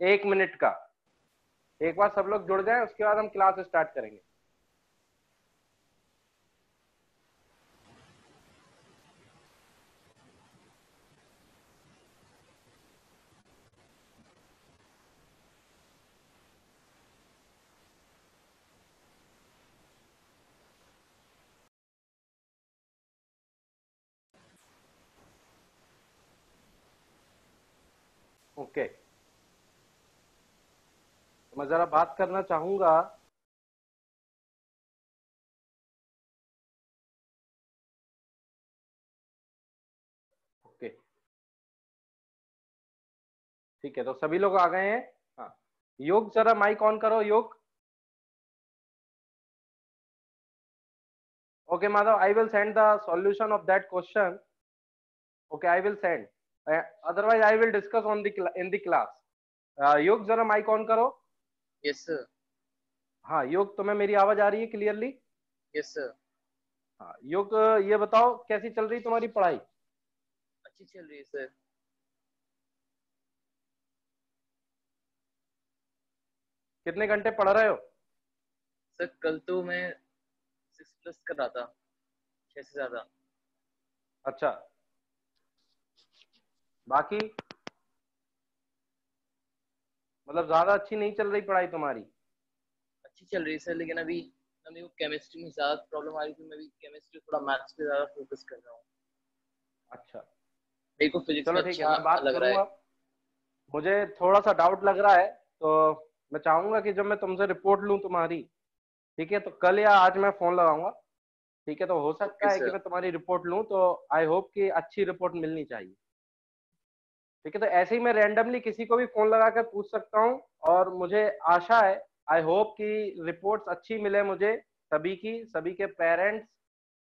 1 minute का। एक बार सब लोग जुड़ जाएं, उसके बाद हम क्लास स्टार्ट करेंगे। ओके, मैं जरा बात करना चाहूंगा। ओके, ठीक है, तो सभी लोग आ गए हैं। हाँ, योग जरा माइक ऑन करो, योग। Okay Madhav, I will send the solution of that question. Okay, I will send, otherwise I will discuss on the in the class. योग जरा माइक ऑन करो। Yes sir. हाँ योग, तुम्हें मेरी आवाज आ रही है क्लियरली? Yes sir. हाँ योग, ये बताओ कैसी चल रही तुम्हारी पढ़ाई? अच्छी चल रही है सर। कितने घंटे पढ़ रहे हो? सर कल तो मैं 6+ कर रहा था, 6 से ज्यादा। अच्छा, बाकी मतलब ज्यादा अच्छी नहीं चल रही पढ़ाई तुम्हारी? अच्छी चल रही है सर, लेकिन अभी ना मेरे को केमिस्ट्री में ज्यादा प्रॉब्लम आ रही थी। मैं भी केमिस्ट्री, थोड़ा मैथ्स पे ज्यादा फोकस कर रहा हूँ। अच्छा, मेरे को फिजिक्स चलो में ठीक है, अच्छा मैं बात लग रहा है। करूंगा। मुझे थोड़ा सा डाउट लग रहा है, तो मैं चाहूंगा कि जब मैं तुमसे रिपोर्ट लूं तुम्हारी, ठीक है, तो कल या आज मैं फोन लगाऊंगा। ठीक है, तो हो ओके सकता है कि सर। मैं तुम्हारी रिपोर्ट लूं, तो आई होप कि अच्छी रिपोर्ट मिलनी चाहिए। ठीक है, तो ऐसे ही मैं रैंडमली किसी को भी फोन लगा कर पूछ सकता हूँ, और मुझे आशा है, आई होप कि रिपोर्ट्स अच्छी मिले मुझे, सभी की, सभी के पेरेंट्स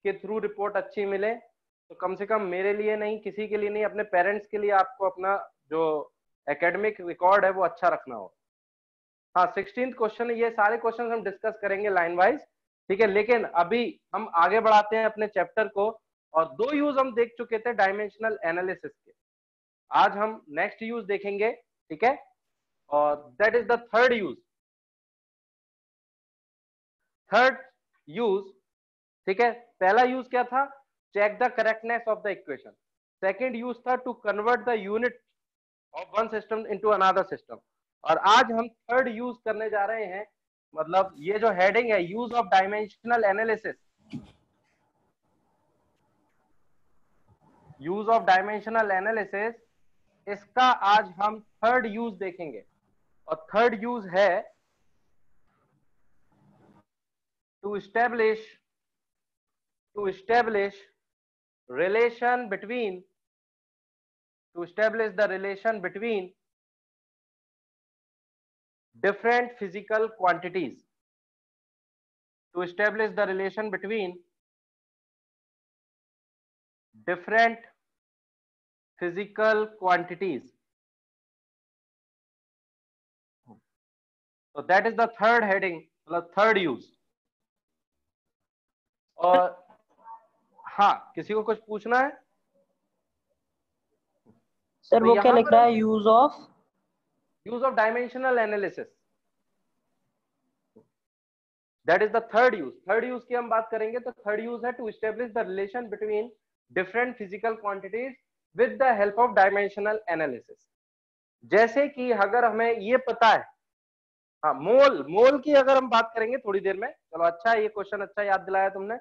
के थ्रू रिपोर्ट अच्छी मिले। तो कम से कम मेरे लिए नहीं, किसी के लिए नहीं, अपने पेरेंट्स के लिए आपको अपना जो एकेडमिक रिकॉर्ड है वो अच्छा रखना हो। हाँ, 16th क्वेश्चन, ये सारे क्वेश्चन हम डिस्कस करेंगे लाइन वाइज। ठीक है, लेकिन अभी हम आगे बढ़ाते हैं अपने चैप्टर को। और 2 यूज हम देख चुके थे डायमेंशनल एनालिसिस के, आज हम नेक्स्ट यूज देखेंगे। ठीक है, और that is the third use. Third use, ठीक है, पहला यूज क्या था? Check the correctness of the equation. Second use था to convert the unit of one system into another system. और आज हम थर्ड यूज करने जा रहे हैं, मतलब ये जो हेडिंग है, use of dimensional analysis. Use of dimensional analysis, इसका आज हम थर्ड यूज देखेंगे। और थर्ड यूज है to establish relation between to establish the relation between different physical quantities, to establish the relation between different physical quantities. So that is the third heading, मतलब third use. और हाँ, किसी को कुछ पूछना है? सर तो वो क्या यहां लिख पर रहा है, use of dimensional analysis, that is the third use. Third use की हम बात करेंगे, तो थर्ड यूज है to establish the relation between different physical quantities with the help of dimensional analysis. जैसे कि अगर हमें ये पता है, हाँ, मोल की अगर हम बात करेंगे थोड़ी देर में, चलो अच्छा है, ये क्वेश्चन अच्छा याद दिलाया तुमने।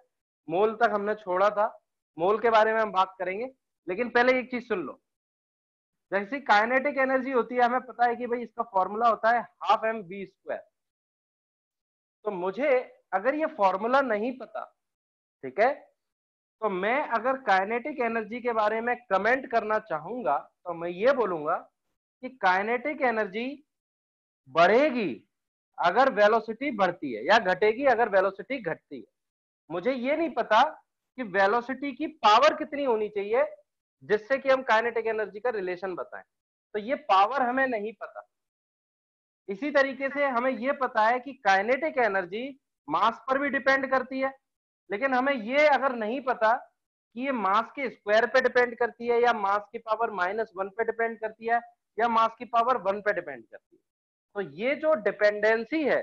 मोल तक हमने छोड़ा था, मोल के बारे में हम बात करेंगे। लेकिन पहले एक चीज सुन लो, जैसी काइनेटिक एनर्जी होती है, हमें पता है कि भाई इसका फॉर्मूला होता है 12mv²। तो मुझे अगर ये फॉर्मूला नहीं पता, ठीक है, तो मैं अगर काइनेटिक एनर्जी के बारे में कमेंट करना चाहूंगा, तो मैं ये बोलूंगा कि काइनेटिक एनर्जी बढ़ेगी अगर वेलोसिटी बढ़ती है, या घटेगी अगर वेलोसिटी घटती है। मुझे ये नहीं पता कि वेलोसिटी की पावर कितनी होनी चाहिए जिससे कि हम काइनेटिक एनर्जी का रिलेशन बताएं। तो ये पावर हमें नहीं पता। इसी तरीके से हमें ये पता है कि काइनेटिक एनर्जी मास पर भी डिपेंड करती है, लेकिन हमें ये अगर नहीं पता कि ये मास के स्क्वायर पे डिपेंड करती है, या मास की पावर -1 पे डिपेंड करती है, या मास की पावर 1 पे डिपेंड करती है। तो ये जो डिपेंडेंसी है,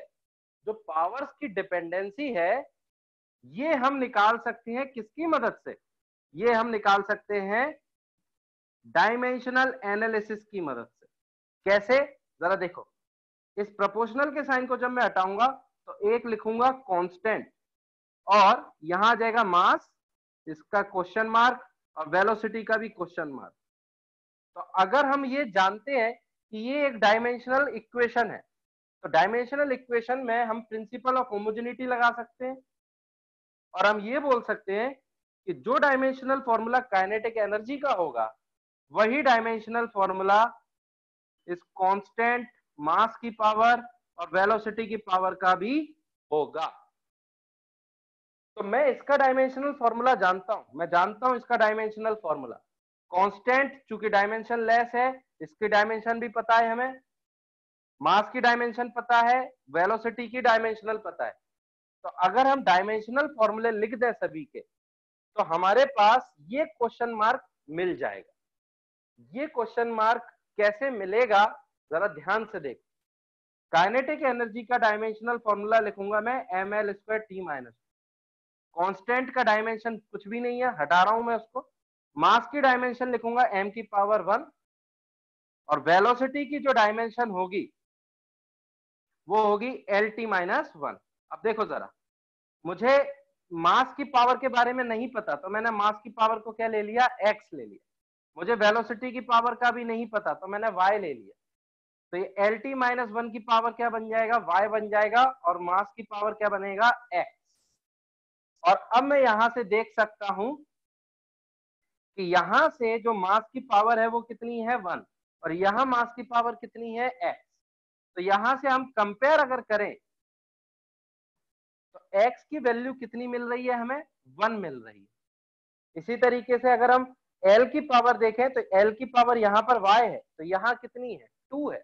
जो पावर्स की डिपेंडेंसी है, ये हम निकाल सकते हैं किसकी मदद से? ये हम निकाल सकते हैं डायमेंशनल एनालिसिस की मदद से। कैसे? जरा देखो, इस प्रोपोर्शनल के साइन को जब मैं हटाऊंगा तो एक लिखूंगा कांस्टेंट, और यहां आ जाएगा मास, इसका क्वेश्चन मार्क, और वेलोसिटी का भी क्वेश्चन मार्क। तो अगर हम ये जानते हैं कि ये एक डायमेंशनल इक्वेशन है, तो डायमेंशनल इक्वेशन में हम प्रिंसिपल ऑफ होमोजेनिटी लगा सकते हैं, और हम ये बोल सकते हैं कि जो डायमेंशनल फॉर्मूला काइनेटिक एनर्जी का होगा, वही डायमेंशनल फॉर्मूला इस कांस्टेंट, मास की पावर और वेलोसिटी की पावर का भी होगा। तो मैं इसका डायमेंशनल फॉर्मूला जानता हूं, मैं जानता हूं इसका डायमेंशनल फॉर्मूला। कांस्टेंट चूंकि डायमेंशन लेस है, इसकी डायमेंशन भी पता है हमें, मास की डायमेंशन पता है, वेलोसिटी की डायमेंशनल पता है। तो अगर हम डायमेंशनल फॉर्मूले लिख दें सभी के, तो हमारे पास ये क्वेश्चन मार्क मिल जाएगा। ये क्वेश्चन मार्क कैसे मिलेगा, जरा ध्यान से देखो। काइनेटिक एनर्जी का डायमेंशनल फॉर्मूला लिखूंगा मैं ml² t-, कांस्टेंट का डायमेंशन कुछ भी नहीं है, हटा रहा हूं मैं उसको। मास की डायमेंशन लिखूंगा m की पावर 1, और वेलोसिटी की जो डायमेंशन होगी वो होगी LT-1। अब देखो जरा, मुझे मास की पावर के बारे में नहीं पता, तो मैंने मास की पावर को क्या ले लिया? x ले लिया। मुझे वेलोसिटी की पावर का भी नहीं पता, तो मैंने y ले लिया। तो ये LT-1 की पावर क्या बन जाएगा? y बन जाएगा, और मास की पावर क्या बनेगा? x। और अब मैं यहां से देख सकता हूं कि यहां से जो मास की पावर है वो कितनी है? 1, और यहां मास की पावर कितनी है? x। तो यहां से हम कंपेयर अगर करें तो x की वैल्यू कितनी मिल रही है हमें? 1 मिल रही है। इसी तरीके से अगर हम l की पावर देखें तो l की पावर यहाँ पर y है, तो यहाँ कितनी है? 2 है,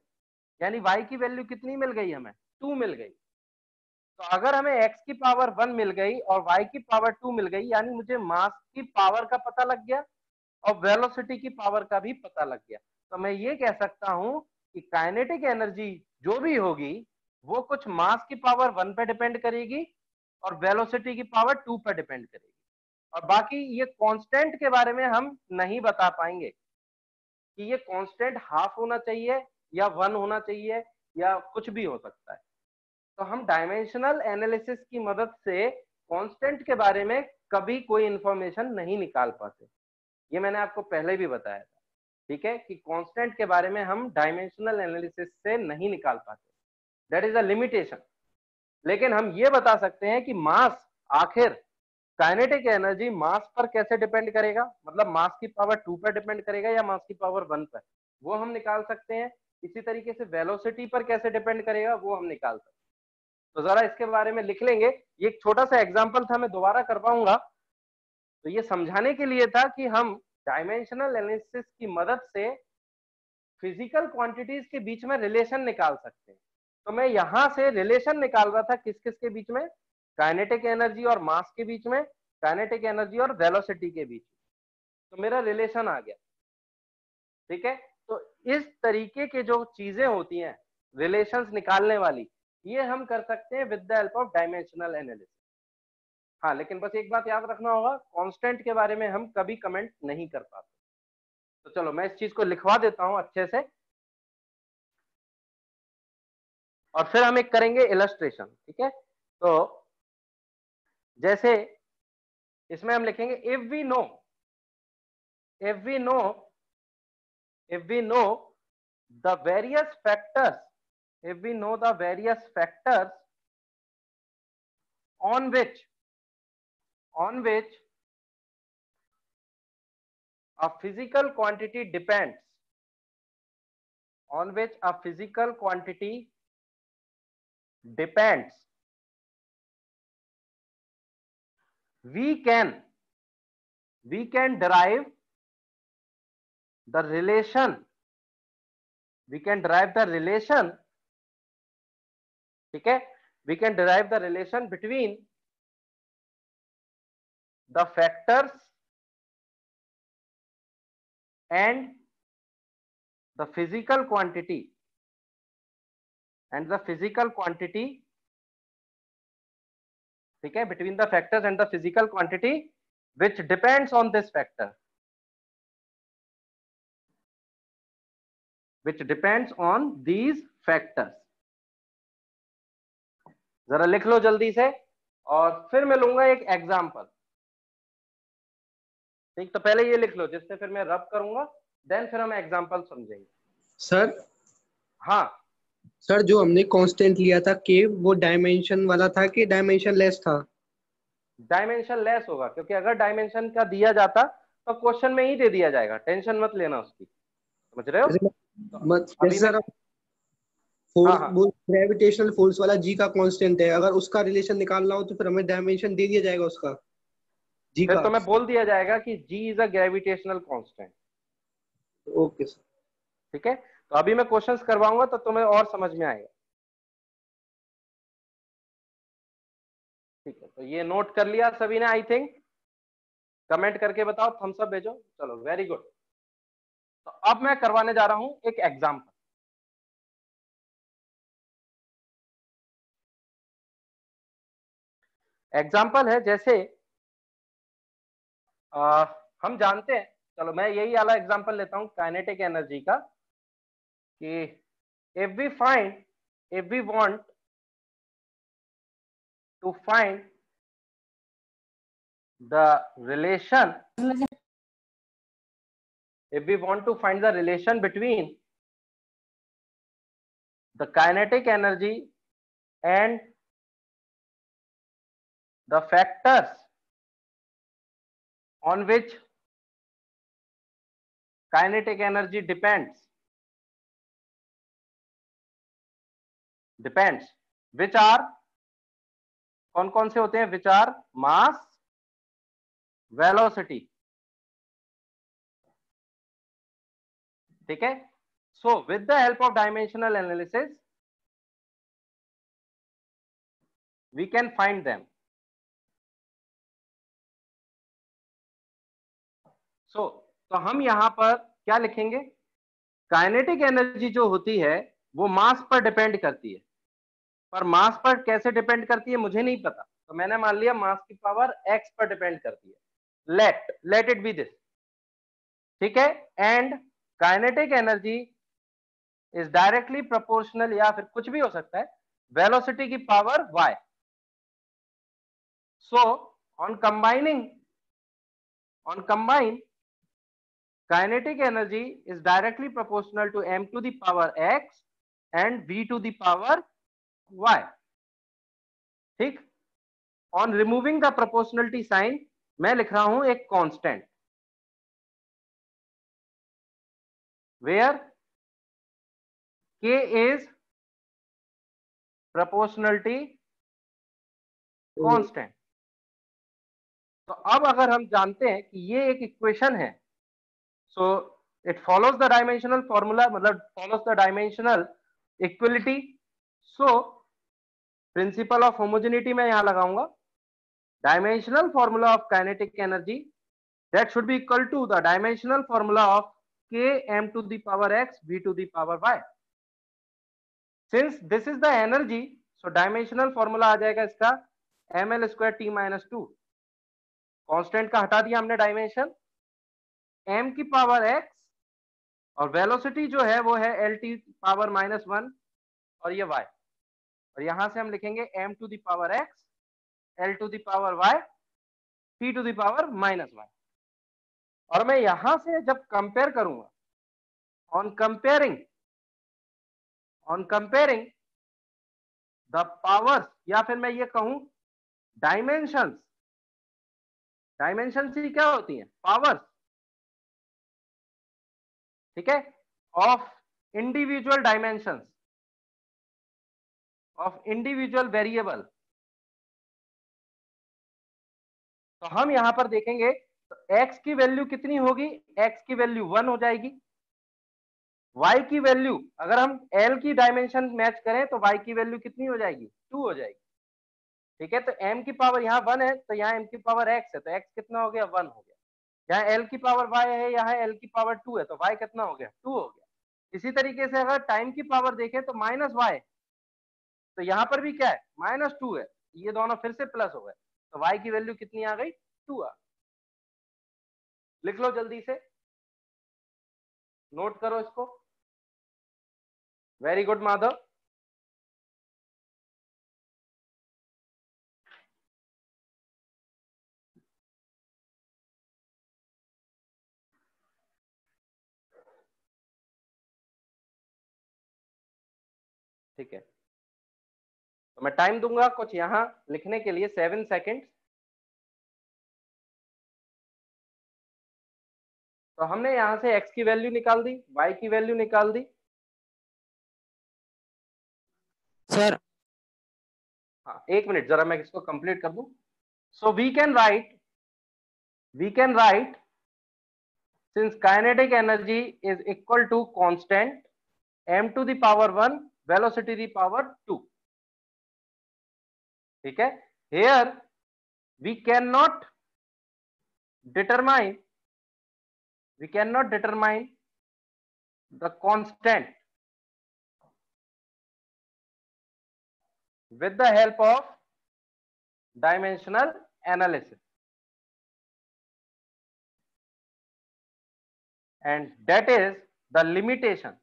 यानी y की वैल्यू कितनी मिल गई हमें? 2 मिल गई। तो अगर हमें x की पावर 1 मिल गई और y की पावर 2 मिल गई, यानी मुझे मास की पावर का पता लग गया और वेलोसिटी की पावर का भी पता लग गया। तो मैं ये कह सकता हूं कि काइनेटिक एनर्जी जो भी होगी वो कुछ मास की पावर 1 पे डिपेंड करेगी और वेलोसिटी की पावर 2 पे डिपेंड करेगी, और बाकी ये कांस्टेंट के बारे में हम नहीं बता पाएंगे कि ये कांस्टेंट हाफ होना चाहिए या 1 होना चाहिए या कुछ भी हो सकता है। तो हम डायमेंशनल एनालिसिस की मदद से कांस्टेंट के बारे में कभी कोई इंफॉर्मेशन नहीं निकाल पाते। ये मैंने आपको पहले भी बताया था, ठीक है, कि कांस्टेंट के बारे में हम डायमेंशनल एनालिसिस से नहीं निकाल पाते, दैट इज अ लिमिटेशन। लेकिन हम ये बता सकते हैं कि मास, आखिर काइनेटिक एनर्जी मास पर कैसे डिपेंड करेगा, मतलब मास की पावर 2 पर डिपेंड करेगा या मास की पावर 1 पर, वो हम निकाल सकते हैं। इसी तरीके से वेलोसिटी पर कैसे डिपेंड करेगा वो हम निकाल सकते हैं। तो जरा इसके बारे में लिख लेंगे। ये एक छोटा सा एग्जांपल था, मैं दोबारा कर पाऊंगा। तो ये समझाने के लिए था कि हम डायमेंशनल एनालिसिस की मदद से फिजिकल क्वांटिटीज के बीच में रिलेशन निकाल सकते हैं। तो मैं यहां से रिलेशन निकाल रहा था किस किस के बीच में? काइनेटिक एनर्जी और मास के बीच में, काइनेटिक एनर्जी और वेलोसिटी के बीच में। तो मेरा रिलेशन आ गया, ठीक है। तो इस तरीके के जो चीजें होती हैं रिलेशंस निकालने वाली, ये हम कर सकते हैं with the help of dimensional analysis. हाँ, लेकिन बस एक बात याद रखना होगा, कांस्टेंट के बारे में हम कभी कमेंट नहीं कर पाते। तो चलो मैं इस चीज को लिखवा देता हूं अच्छे से, और फिर हम एक करेंगे इलस्ट्रेशन, ठीक है। तो जैसे इसमें हम लिखेंगे if we know the various factors, if we know the various factors on which a physical quantity depends, on which a physical quantity depends, we can derive the relation, ठीक है, we can derive the relation between the factors and the physical quantity and the physical quantity, ठीक है, between the factors and the physical quantity which depends on this factor, which depends on these factors। जरा लिख लो जल्दी से, और फिर मैं लूंगा एक एग्जांपल। ठीक, तो पहले ये लिख लो जिससे फिर मैं रब करूंगा, देन फिर हम एग्जांपल समझेंगे। सर हाँ सर, जो हमने कांस्टेंट लिया था के, वो डायमेंशन वाला था कि डायमेंशन लेस था? डायमेंशन लेस होगा, क्योंकि अगर डायमेंशन का दिया जाता तो क्वेश्चन में ही दे दिया जाएगा, टेंशन मत लेना उसकी, समझ रहे हो? तो अभी मैं, फोर्स, हाँ, वो ग्रेविटेशनल फोर्स वाला जी का कांस्टेंट है, अगर उसका रिलेशन निकालना हो तो फिर हमें डायमेंशन दे दिया जाएगा उसका, जी फिर का। तो मैं बोल दिया जाएगा कि G is a gravitational constant. Okay sir. ठीक है, तो अभी मैं क्वेश्चंस करवाऊंगा तो तुम्हें और समझ में आएगा। ठीक है, तो ये नोट कर लिया सभी ने आई थिंक, कमेंट करके बताओ, थम्स अप भेजो, चलो वेरी गुड। तो अब मैं करवाने जा रहा हूं एक एग्जांपल। एग्जांपल है जैसे हम जानते हैं, चलो मैं यही वाला एग्जांपल लेता हूं काइनेटिक एनर्जी का, कि if we want to find the relation, if we want to find the relation between the kinetic energy and the factors on which kinetic energy depends, which are, कौन कौन से होते हैं, which are mass, velocity, ठीक है। So with the help of dimensional analysis we can find them। So तो हम यहां पर क्या लिखेंगे, काइनेटिक एनर्जी जो होती है वो मास पर डिपेंड करती है, पर मास पर कैसे डिपेंड करती है मुझे नहीं पता, तो मैंने मान लिया मास की पावर x पर डिपेंड करती है, लेट इट बी दिस, ठीक है। And kinetic energy is directly proportional, या फिर कुछ भी हो सकता है, वेलोसिटी की power y। So on combine, kinetic energy is directly proportional to m to the power x and v to the power y, ठीक। On removing the proportionality sign मैं लिख रहा हूं एक constant, where k is proportionality constant. तो अब अगर हम जानते हैं कि ये एक इक्वेशन है, so it follows the dimensional formula, मतलब follows the dimensional equality. So principle of homogeneity मैं यहां लगाऊंगा, dimensional formula of kinetic energy that should be equal to the dimensional formula of k m to the power x v to the power y। since this is the energy, so dimensional formula आ जाएगा इसका ml square t minus 2, constant का हटा दिया हमने dimension, m की power x, और velocity जो है वो है l t पावर -1, और ये y, और यहां से हम लिखेंगे m to the power x, l to the power y, t to the power -1। और मैं यहां से जब कंपेयर करूंगा, ऑन कंपेयरिंग द पावर्स, या फिर मैं ये कहूं डायमेंशंस ही क्या होती हैं, पावर्स, ठीक है, of individual dimensions of individual variable. तो हम यहां पर देखेंगे तो x की वैल्यू कितनी होगी, x की वैल्यू 1 हो जाएगी, y की वैल्यू अगर हम l की डायमेंशन मैच करें तो y की वैल्यू कितनी हो जाएगी, 2 हो जाएगी, ठीक है। तो m की पावर यहाँ 1 है, तो यहाँ m की पावर x है, तो x कितना हो गया, 1 हो गया। यहाँ l की पावर y है, यहाँ l की पावर 2 है, तो y कितना हो गया, 2 हो गया। इसी तरीके से अगर टाइम की पावर देखें तो -y, तो यहाँ पर भी क्या है, -2 है, ये दोनों फिर से प्लस हो गए, तो y की वैल्यू कितनी आ गई, 2 आ। लिख लो जल्दी से, नोट करो इसको। Very good Madhav. ठीक है, तो मैं टाइम दूंगा कुछ यहां लिखने के लिए 7 सेकेंड। तो हमने यहां से x की वैल्यू निकाल दी, y की वैल्यू निकाल दी सर। हाँ, एक मिनट जरा मैं इसको कंप्लीट कर दूं। So we can write since kinetic energy is equal to constant m to the power 1 velocity to the power 2, ठीक है। here we cannot determine the constant with the help of dimensional analysis, and that is the limitation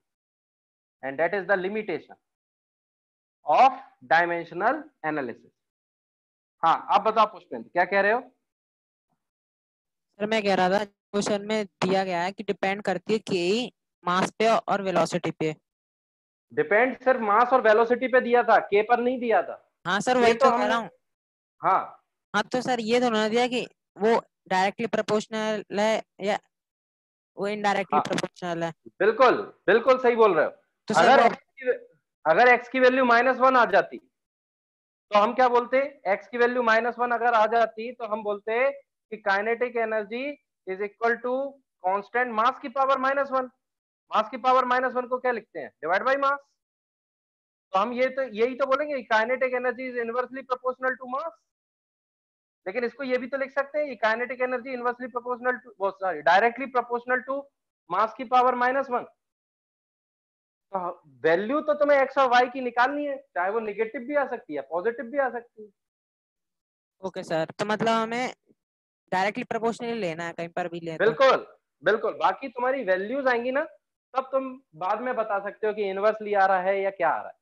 of dimensional analysis। हाँ, आप बताओ पुष्पेंद्र क्या कह रहे हो। Sir मैं कह रहा था क्वेश्चन में दिया गया है कि डिपेंड करती है के मास पे और वेलोसिटी पे। डिपेंड सिर्फ मास और वेलोसिटी पे दिया था, के पर नहीं दिया था। हाँ सर वही तो कह रहा हूँ। हाँ तो सर ये तो उन्होंने दिया कि वो डायरेक्टली प्रोपोर्शनल है या वो इनडायरेक्टली प्रोपोर्शनल है। बिल्कुल बिल्कुल सही बोल रहे हो। तो अगर x की वैल्यू -1 आ जाती तो हम क्या बोलते, x की वैल्यू -1 अगर आ जाती तो हम बोलते कि kinetic energy is equal to constant mass की पावर -1। मास की पावर -1 को क्या लिखते हैं, डिवाइड बाय मास। तो हम यही तो बोलेंगे kinetic energy is inversely proportional to mass. लेकिन इसको ये भी तो लिख सकते हैं kinetic energy inversely proportional to directly proportional to mass की पावर -1। तो वैल्यू तो तुम्हें x और y की निकालनी है, चाहे वो नेगेटिव भी आ सकती है पॉजिटिव भी आ सकती है। ओके सर, तो मतलब हमें डायरेक्टली प्रोपोर्शनल लेना है कहीं पर भी ले। बिल्कुल बिल्कुल, बाकी तुम्हारी वैल्यूज आएंगी ना तब तुम बाद में बता सकते हो कि इनवर्सली आ रहा है या क्या आ रहा है।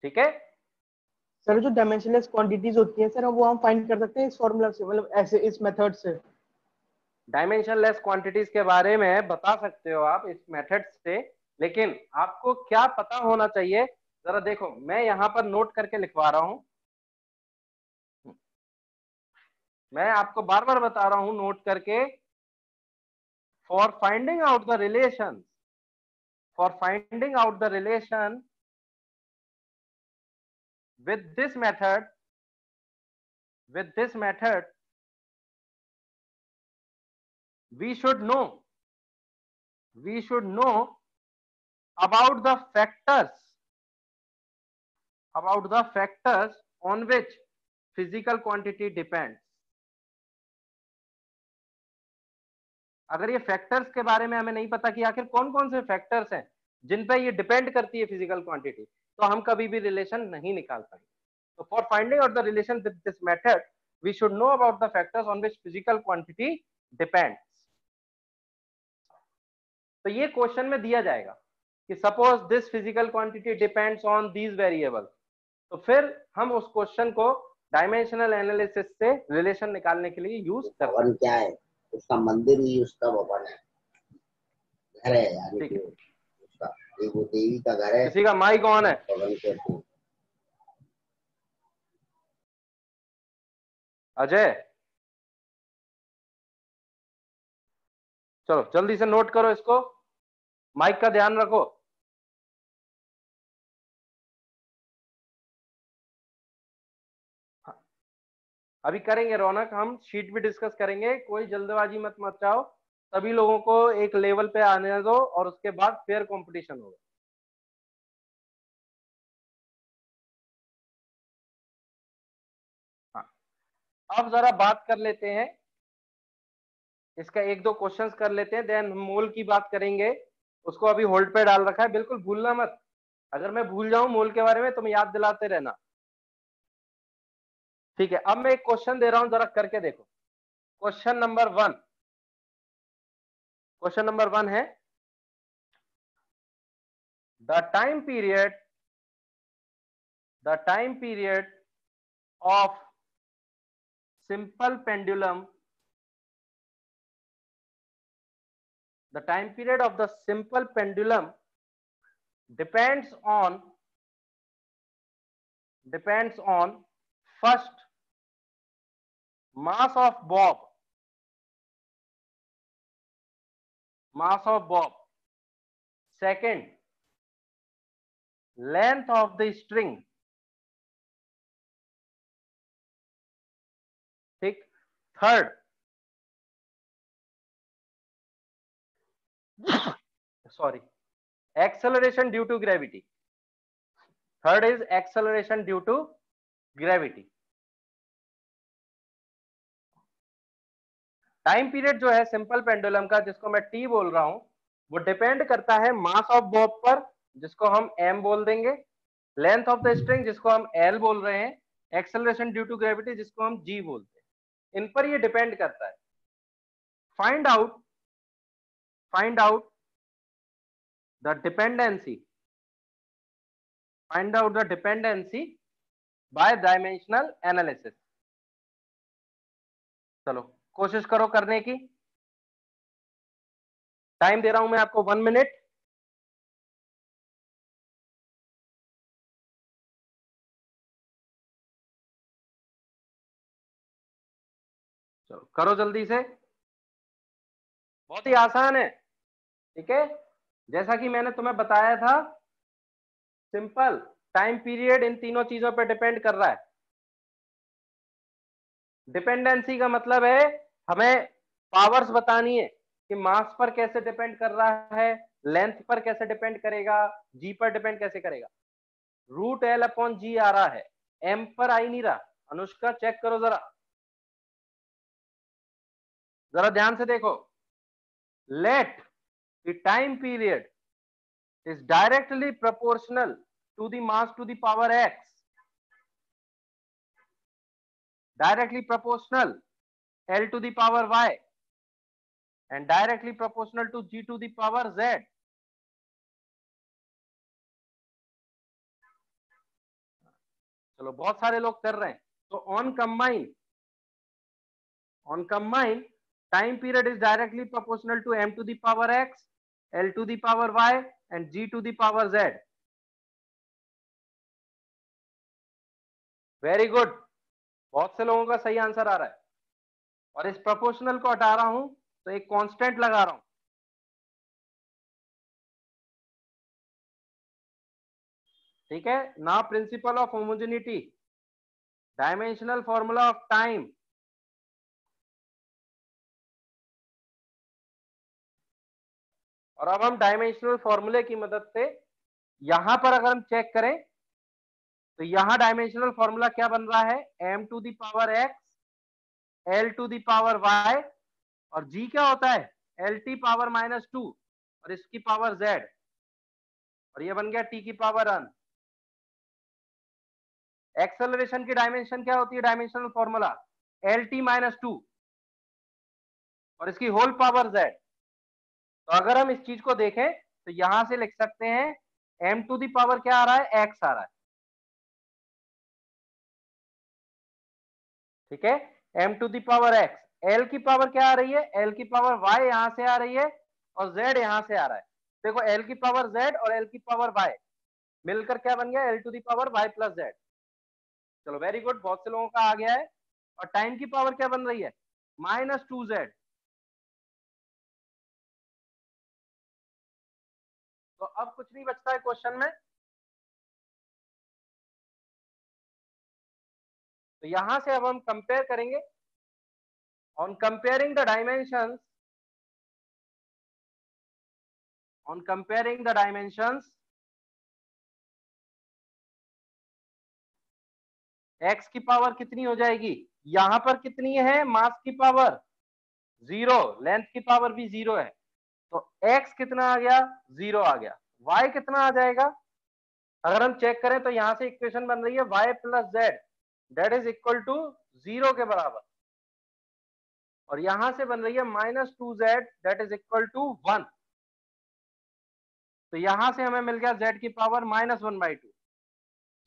ठीक है सर, जो डायमेंशनलेस क्वांटिटीज होती हैं सर वो हम फाइंड कर सकते हैं इस फॉर्मूला से, मतलब ऐसे इस मेथड से। डायमेंशनलेस क्वांटिटीज के बारे में बता सकते हो आप इस मेथड से, लेकिन आपको क्या पता होना चाहिए जरा देखो, मैं यहां पर नोट करके लिखवा रहा हूं, मैं आपको बार बार बता रहा हूं नोट करके। For finding out the relation with this method we should know about the factors on which physical quantity depends। अगर ये फैक्टर्स के बारे में हमें नहीं पता कि आखिर कौन कौन से फैक्टर्स हैं जिन पे ये डिपेंड करती है फिजिकल क्वांटिटी, तो हम कभी भी रिलेशन नहीं निकाल पाएंगे। तो for finding out the relation with this method we should know about the factors on which physical quantity depends. तो ये क्वेश्चन में दिया जाएगा कि suppose this physical quantity depends on these variable, तो फिर हम उस क्वेश्चन को डायमेंशनल एनालिसिस से रिलेशन निकालने के लिए यूज करते हैं। क्या है उसका मंदिर ही उसका भवन है, घर है यानी कि उसका एक वो देवी का घर है। किसी का माइक ऑन है। अजय चलो जल्दी से नोट करो इसको, माइक का ध्यान रखो। अभी करेंगे रौनक, हम शीट भी डिस्कस करेंगे, कोई जल्दबाजी मत मचाओ, सभी लोगों को एक लेवल पे आने दो और उसके बाद फेयर कंपटीशन होगा। हाँ, अब जरा बात कर लेते हैं इसका, एक दो क्वेश्चंस कर लेते हैं, देन मोल की बात करेंगे, उसको अभी होल्ड पे डाल रखा है, बिल्कुल भूलना मत। अगर मैं भूल जाऊं मोल के बारे में तो मैं याद दिलाते रहना, ठीक है। अब मैं एक क्वेश्चन दे रहा हूं, जरा करके देखो। क्वेश्चन नंबर 1 है the time period of simple pendulum, the time period of the simple pendulum depends on first mass of bob, second length of the string, ठीक, third sorry acceleration due to gravity, third is acceleration due to gravity। Time period जो है simple pendulum का, जिसको मैं T बोल रहा हूं, वो डिपेंड करता है मास ऑफ बॉब पर, जिसको हम एम बोल देंगे, लेंथ ऑफ द स्ट्रिंग जिसको हम एल बोल रहे हैं, एक्सेलरेशन ड्यू टू ग्रेविटी जिसको हम जी बोलते हैं, इन पर ये डिपेंड करता है। Find out the dependency by dimensional analysis. चलो कोशिश करो करने की, टाइम दे रहा हूं मैं आपको 1 मिनट। चलो करो जल्दी से, बहुत ही आसान है, ठीक है। जैसा कि मैंने तुम्हें बताया था, सिंपल टाइम पीरियड इन तीनों चीजों पर डिपेंड कर रहा है। डिपेंडेंसी का मतलब है हमें पावर्स बतानी है कि मास पर कैसे डिपेंड कर रहा है, लेंथ पर कैसे डिपेंड करेगा, जी पर डिपेंड कैसे करेगा। रूट एल अपॉन जी आ रहा है, एम पर आ ही नहीं रहा। अनुष्का चेक करो जरा ध्यान से देखो। Let the time period is directly proportional to the mass to the power x, directly proportional L to the power y and directly proportional to G to the power z। चलो बहुत सारे लोग कर रहे हैं। तो on combine time period is directly proportional to m to the power x, L to the power y and G to the power z। Very good, बहुत से लोगों का सही आंसर आ रहा है। और इस प्रोपोर्शनल को हटा रहा हूं तो एक कांस्टेंट लगा रहा हूं, ठीक है ना। Principal of homogeneity, dimensional formula of time, और अब हम डायमेंशनल फॉर्मूले की मदद से यहां पर अगर हम चेक करें तो यहां डायमेंशनल फॉर्मूला क्या बन रहा है, m to the power x, L to the power y और g क्या होता है, LT पावर -2 और इसकी पावर z, और ये बन गया t की पावर n। एक्सेलरेशन की डायमेंशन क्या होती है, डायमेंशनल फॉर्मूला LT -2 और इसकी होल पावर z। तो अगर हम इस चीज को देखें तो यहां से लिख सकते हैं m टू द पावर क्या आ रहा है, x आ रहा है, ठीक है। m to the power x, l की पावर क्या आ रही है, l की पावर y यहां से आ रही है और z यहां से आ रहा है। देखो l की पावर z और l की पावर y मिलकर क्या बन गया, l to the power y plus z। चलो वेरी गुड, बहुत से लोगों का आ गया है। और टाइम की पावर क्या बन रही है, -2z। तो अब कुछ नहीं बचता है क्वेश्चन में, तो यहां से अब हम कंपेयर करेंगे। On comparing the dimensions, x की पावर कितनी हो जाएगी, यहां पर कितनी है, मास की पावर 0, लेंथ की पावर भी 0 है, तो x कितना आ गया, 0 आ गया। y कितना आ जाएगा, अगर हम चेक करें तो यहां से इक्वेशन बन रही है y plus z that is equal to 0 के बराबर, और यहां से बन रही है -2z that is equal to 1। तो यहां से हमें मिल गया z की पावर -1/2।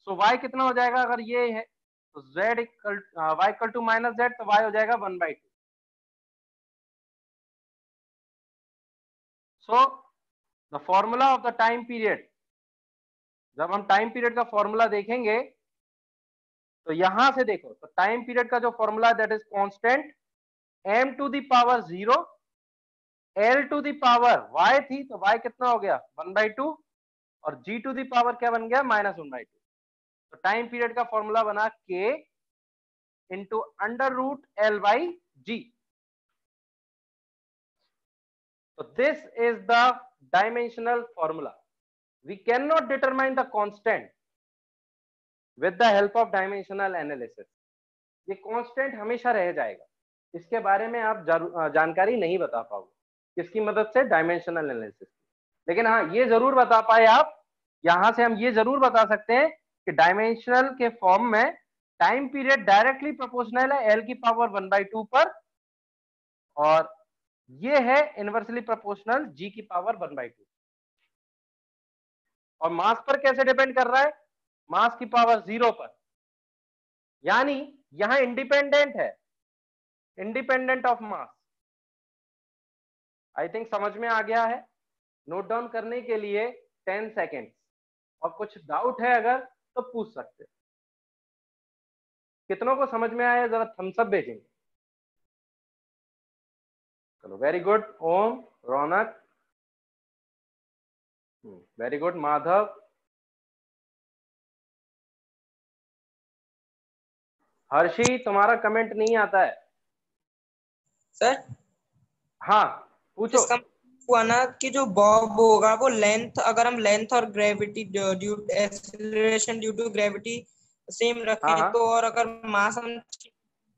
सो y कितना हो जाएगा, अगर ये है तो z equal y equal to -z, तो y हो जाएगा 1/2। So the formula of the time period, जब हम टाइम पीरियड का फॉर्मूला देखेंगे तो यहां से देखो, तो टाइम पीरियड का जो formula that is constant m to the power 0 l to the power y थी, तो y कितना हो गया 1/2, और g टू द पावर क्या बन गया -1/2। तो टाइम पीरियड का फॉर्मूला बना k into √l/g। So this is the dimensional formula. We cannot determine the constant with the help of dimensional analysis. ये कांस्टेंट हमेशा रह जाएगा, इसके बारे में आप जानकारी नहीं बता पाओगे किसकी मदद से, डायमेंशनल एनालिसिस। लेकिन हाँ ये जरूर बता पाए आप, यहां से हम ये जरूर बता सकते हैं कि डायमेंशनल के फॉर्म में टाइम पीरियड डायरेक्टली प्रोपोर्शनल है l की पावर 1/2 पर, और ये है इनवर्सली प्रोपोर्शनल g की पावर 1/2। और मास पर कैसे डिपेंड कर रहा है, मास की पावर 0 पर, यानी यहां इंडिपेंडेंट है, independent of mass. I think समझ में आ गया है। नोट डाउन करने के लिए 10 सेकेंड, और कुछ डाउट है अगर तो पूछ सकते। कितनों को समझ में आया, जरा थम्स अप भेजेंगे। चलो वेरी गुड, ओम, रौनक, वेरी गुड, माधव, हर्षी तुम्हारा कमेंट नहीं आता है सर। हाँ पूछो। इसका हुआ ना कि जो बॉब होगा वो लेंथ, अगर हम लेंथ और gravity due acceleration due to gravity same रखें हाँ। तो, और अगर मास हम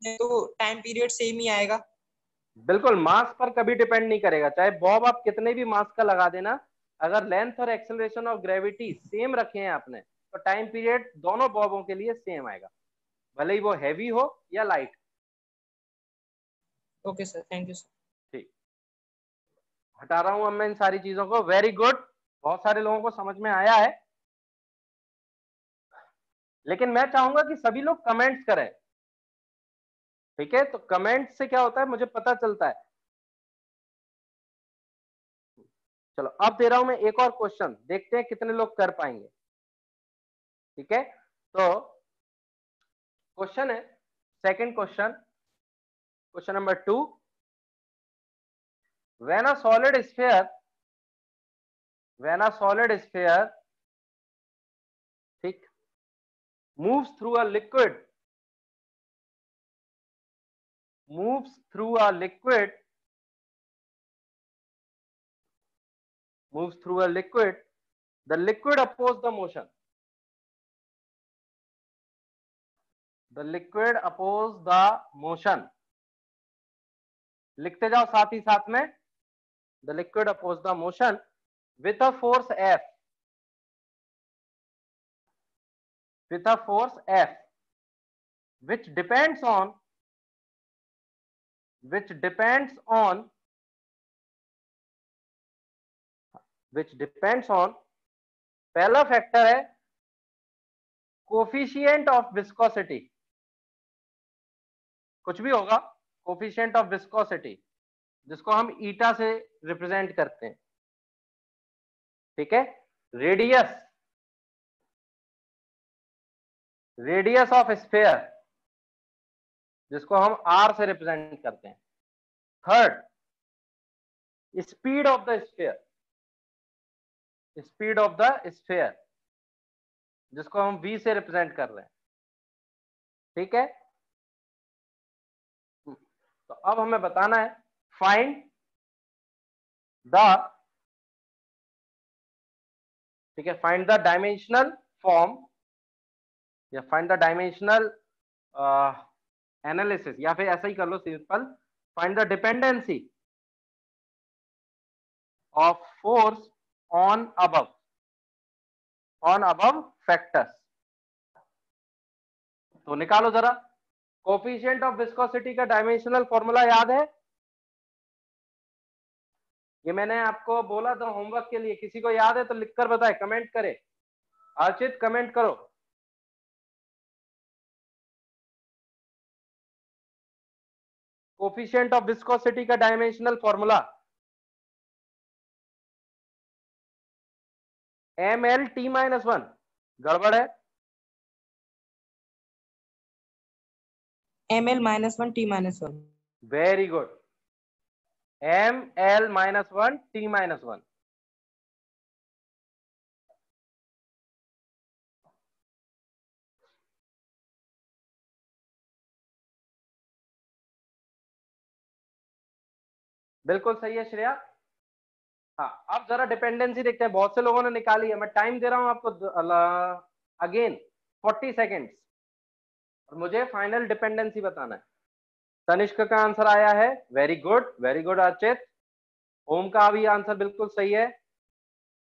तो टाइम पीरियड सेम ही आएगा। बिल्कुल, मास पर कभी डिपेंड नहीं करेगा, चाहे बॉब आप कितने भी मास का लगा देना, अगर लेंथ और एक्सेलरेशन ऑफ ग्रेविटी सेम रखे हैं आपने तो टाइम पीरियड दोनों बॉबों के लिए सेम आएगा, भले ही वो हैवी हो या light. Okay sir, thank you sir. ठीक, हटा रहा हूं अब मैं इन सारी चीजों को। वेरी गुड, बहुत सारे लोगों को समझ में आया है, लेकिन मैं चाहूंगा कि सभी लोग कमेंट्स करें। ठीक है, तो कमेंट से क्या होता है मुझे पता चलता है। चलो अब दे रहा हूं मैं एक और क्वेश्चन, देखते हैं कितने लोग कर पाएंगे। ठीक है, तो क्वेश्चन है, second question, question number 2। when a solid sphere ठीक moves through a liquid the liquid opposes the motion. लिखते जाओ साथ ही साथ में, the liquid opposes the motion with a force F, which depends on पहला फैक्टर है coefficient of viscosity, कुछ भी होगा, कोफिशिएंट ऑफ विस्कोसिटी, जिसको हम ईटा से रिप्रेजेंट करते हैं। ठीक है, रेडियस ऑफ स्फीयर, जिसको हम आर से रिप्रेजेंट करते हैं। Third, speed of the sphere, जिसको हम वी से रिप्रेजेंट कर रहे हैं। ठीक है, तो अब हमें बताना है फाइंड द डायमेंशनल फॉर्म, या फाइंड द डायमेंशनल एनालिसिस, या फिर ऐसा ही कर लो simple, find the dependency of force on above. On above factors. तो निकालो जरा, कोफिशिएंट ऑफ विस्कोसिटी का डायमेंशनल फॉर्मूला याद है? ये मैंने आपको बोला था होमवर्क के लिए, किसी को याद है तो लिखकर बताए, कमेंट करे। अर्चित कमेंट करो। कोफिशिएंट ऑफ विस्कोसिटी का डायमेंशनल फॉर्मूला ML(T-1). गड़बड़ है? ML-1 T-1। Very good, ML-1 T-1। बिल्कुल सही है श्रेया। हाँ, अब जरा डिपेंडेंसी देखते हैं, बहुत से लोगों ने निकाली है। मैं टाइम दे रहा हूं आपको अगेन 40 सेकेंड्स, और मुझे फाइनल डिपेंडेंसी बताना है। तनिष्क का आंसर आया है, वेरी गुड अर्चित। ओम का भी आंसर बिल्कुल सही है।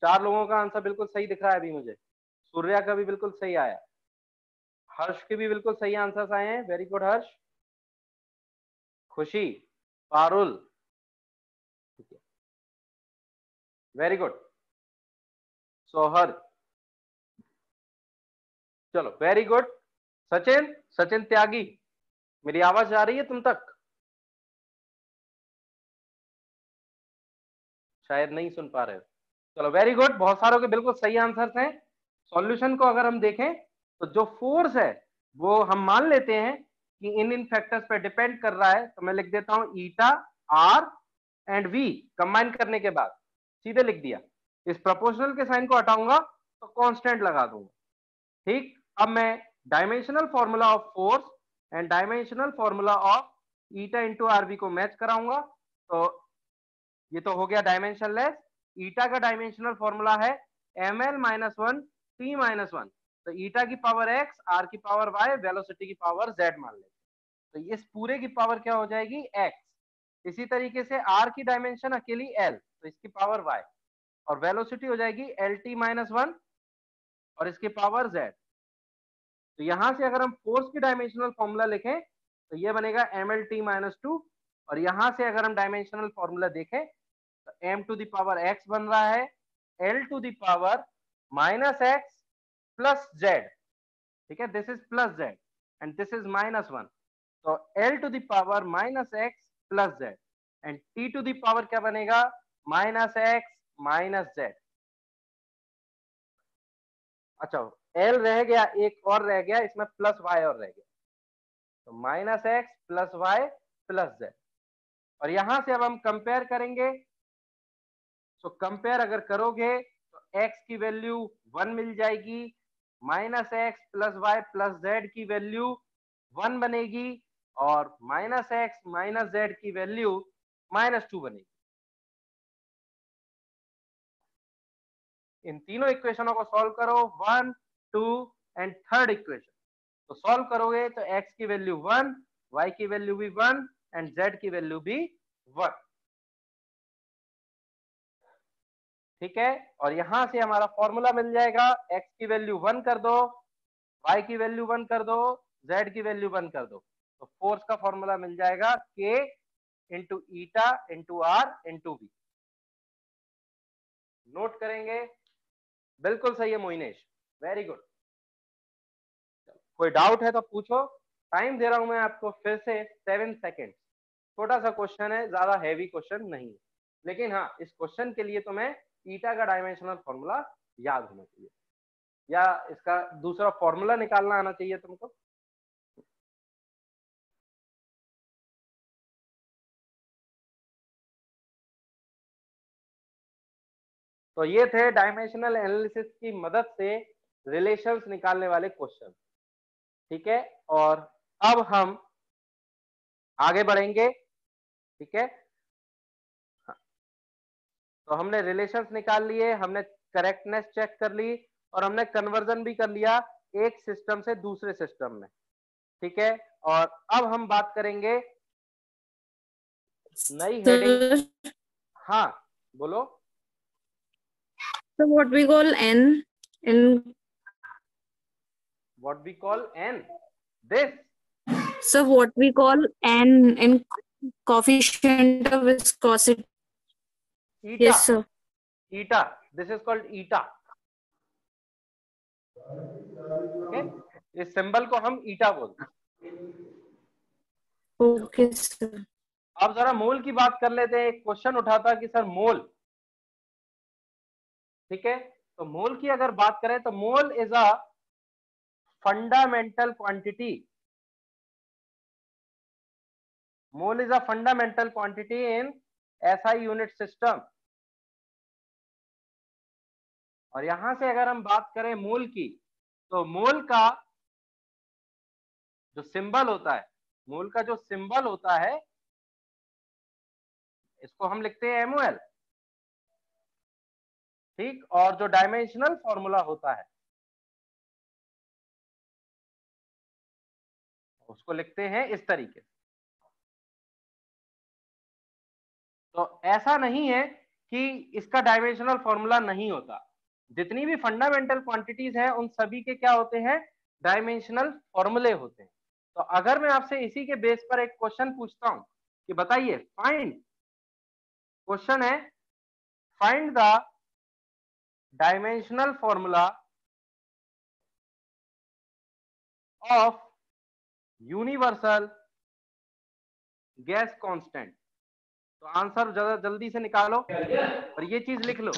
4 लोगों का आंसर बिल्कुल सही दिख रहा है अभी मुझे। सूर्या का भी बिल्कुल सही आया। हर्ष के भी बिल्कुल सही आंसर्स आए हैं, वेरी गुड हर्ष। खुशी, पारुल, वेरी गुड। सोहर, चलो वेरी गुड। सचिन त्यागी, मेरी आवाज जा रही है तुम तक? शायद नहीं सुन पा रहे हो। चलो वेरी गुड, बहुत सारों के बिल्कुल सही आंसर्स हैं। सॉल्यूशन को अगर हम देखें तो जो फोर्स है वो हम मान लेते हैं कि इन फैक्टर्स पे डिपेंड कर रहा है। तो मैं लिख देता हूं ईटा, आर एंड वी कंबाइन करने के बाद सीधे लिख दिया। इस प्रोपोर्शनल के साइन को हटाऊंगा तो कांस्टेंट लगा दूंगा। ठीक, अब मैं dimensional formula of force and dimensional formula of eta into RV को मैच कराऊंगा। तो ये तो हो गया डायमेंशनलेस। ईटा का डायमेंशनल फॉर्मूला है ML-1 T-1। तो ईटा की पावर x, आर की पावर y, वेलोसिटी की पावर z मान लेते। तो इस पूरे की पावर क्या हो जाएगी? x। इसी तरीके से r की डायमेंशन अकेली l, तो इसकी पावर y, और वेलोसिटी हो जाएगी LT-1 और इसकी पावर z। तो यहां से अगर हम फोर्स की डायमेंशनल फॉर्मूला लिखें तो ये बनेगा MLT-2, और यहां से अगर हम डायमेंशनल फॉर्मूला देखें तो m to the power x बन रहा है L to the power -x plus z। ठीक है, this is plus z and this is -1। तो L to the power -x plus z and t to the power क्या बनेगा? -x -z। अच्छा, L रह गया, एक और रह गया, इसमें प्लस y और रह गया, तो -x plus y plus z। और यहां से अब हम कंपेयर करेंगे। तो कंपेयर अगर करोगे तो x की वैल्यू 1 मिल जाएगी, -x plus y plus z की वैल्यू 1 बनेगी, और -x माइनस z की वैल्यू -2 बनेगी। इन तीनों इक्वेशनों को सॉल्व करो, 1, 2 एंड थर्ड इक्वेशन। तो सॉल्व करोगे तो x की वैल्यू 1, y की वैल्यू भी 1 एंड z की वैल्यू भी 1। ठीक है, और यहां से हमारा फॉर्मूला मिल जाएगा, x की वैल्यू 1 कर दो, y की वैल्यू 1 कर दो, z की वैल्यू 1 कर दो, तो फोर्स का फॉर्मूला मिल जाएगा k into eta into R into V. Note करेंगे, बिल्कुल सही है मोइनेश, वेरी गुड। कोई डाउट है तो पूछो। टाइम दे रहा हूं मैं आपको फिर से 7 सेकेंड। छोटा सा क्वेश्चन है, ज्यादा हैवी क्वेश्चन नहीं है, लेकिन हाँ इस क्वेश्चन के लिए तुम्हें ईटा का डायमेंशनल फॉर्मूला याद होना चाहिए, या इसका दूसरा फॉर्मूला निकालना आना चाहिए तुमको। तो ये थे डायमेंशनल एनालिसिस की मदद से रिलेशंस निकालने वाले क्वेश्चन। ठीक है, और अब हम आगे बढ़ेंगे। ठीक है, तो हमने रिलेशंस निकाल लिए, हमने करेक्टनेस चेक कर ली, और हमने कन्वर्जन भी कर लिया एक सिस्टम से दूसरे सिस्टम में। ठीक है, और अब हम बात करेंगे नई हेडिंग। हाँ बोलो। So what we call N In what we call n. This. so what we call n in coefficient of viscosity. Eta. Yes, sir. Eta. This is called eta. Okay. इस सिंबल को हम ईटा बोलते हैं. Okay, sir. अब जरा मोल की बात कर लेते हैं. एक क्वेश्चन उठा था कि सर मोल, ठीक है, तो मोल की अगर बात करें तो mole is a fundamental quantity. Mole is a fundamental quantity in SI unit system. और यहां से अगर हम बात करें मोल की, तो मोल का जो सिंबल होता है, मोल का जो सिंबल होता है, इसको हम लिखते हैं MOL. ठीक. और जो डायमेंशनल फॉर्मूला होता है उसको लिखते हैं इस तरीके से. तो ऐसा नहीं है कि इसका डायमेंशनल फॉर्मूला नहीं होता. जितनी भी फंडामेंटल क्वांटिटीज हैं उन सभी के क्या होते हैं, डायमेंशनल फॉर्मूले होते हैं. तो अगर मैं आपसे इसी के बेस पर एक क्वेश्चन पूछता हूं कि बताइए, फाइंड, क्वेश्चन है find the dimensional formula of universal gas constant. तो आंसर ज्यादा जल्दी से निकालो और ये चीज लिख लो.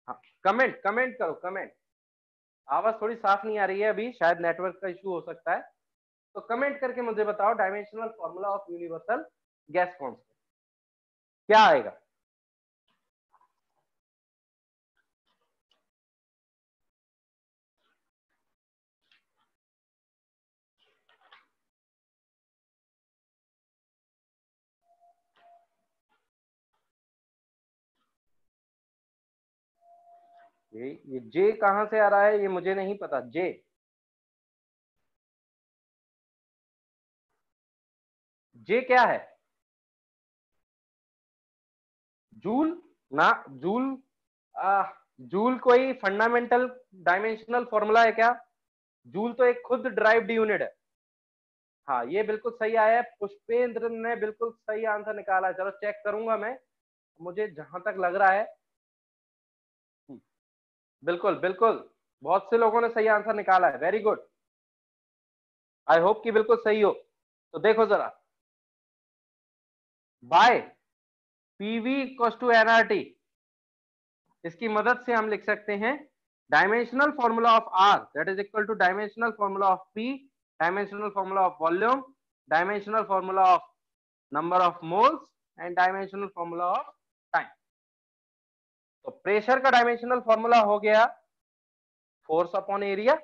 हाँ, कमेंट करो कमेंट. आवाज थोड़ी साफ नहीं आ रही है अभी, शायद नेटवर्क का इशू हो सकता है. तो कमेंट करके मुझे बताओ dimensional formula of universal gas constant क्या आएगा. ये जे कहां से आ रहा है ये मुझे नहीं पता. जे क्या है? जूल ना. जूल कोई फंडामेंटल डायमेंशनल फॉर्मूला है क्या? जूल तो एक खुद ड्राइव्ड यूनिट है. हाँ, ये बिल्कुल सही आया है. पुष्पेंद्र ने बिल्कुल सही आंसर निकाला है. चलो चेक करूंगा मैं, मुझे जहां तक लग रहा है. बिल्कुल बिल्कुल, बहुत से लोगों ने सही आंसर निकाला है. Very good. आई होप कि बिल्कुल सही हो. तो देखो जरा, by PV equals to NRT, इसकी मदद से हम लिख सकते हैं dimensional formula of R that is equal to dimensional formula of P, dimensional formula of volume, dimensional formula of number of moles and dimensional formula of time. तो pressure का dimensional formula हो गया force upon area.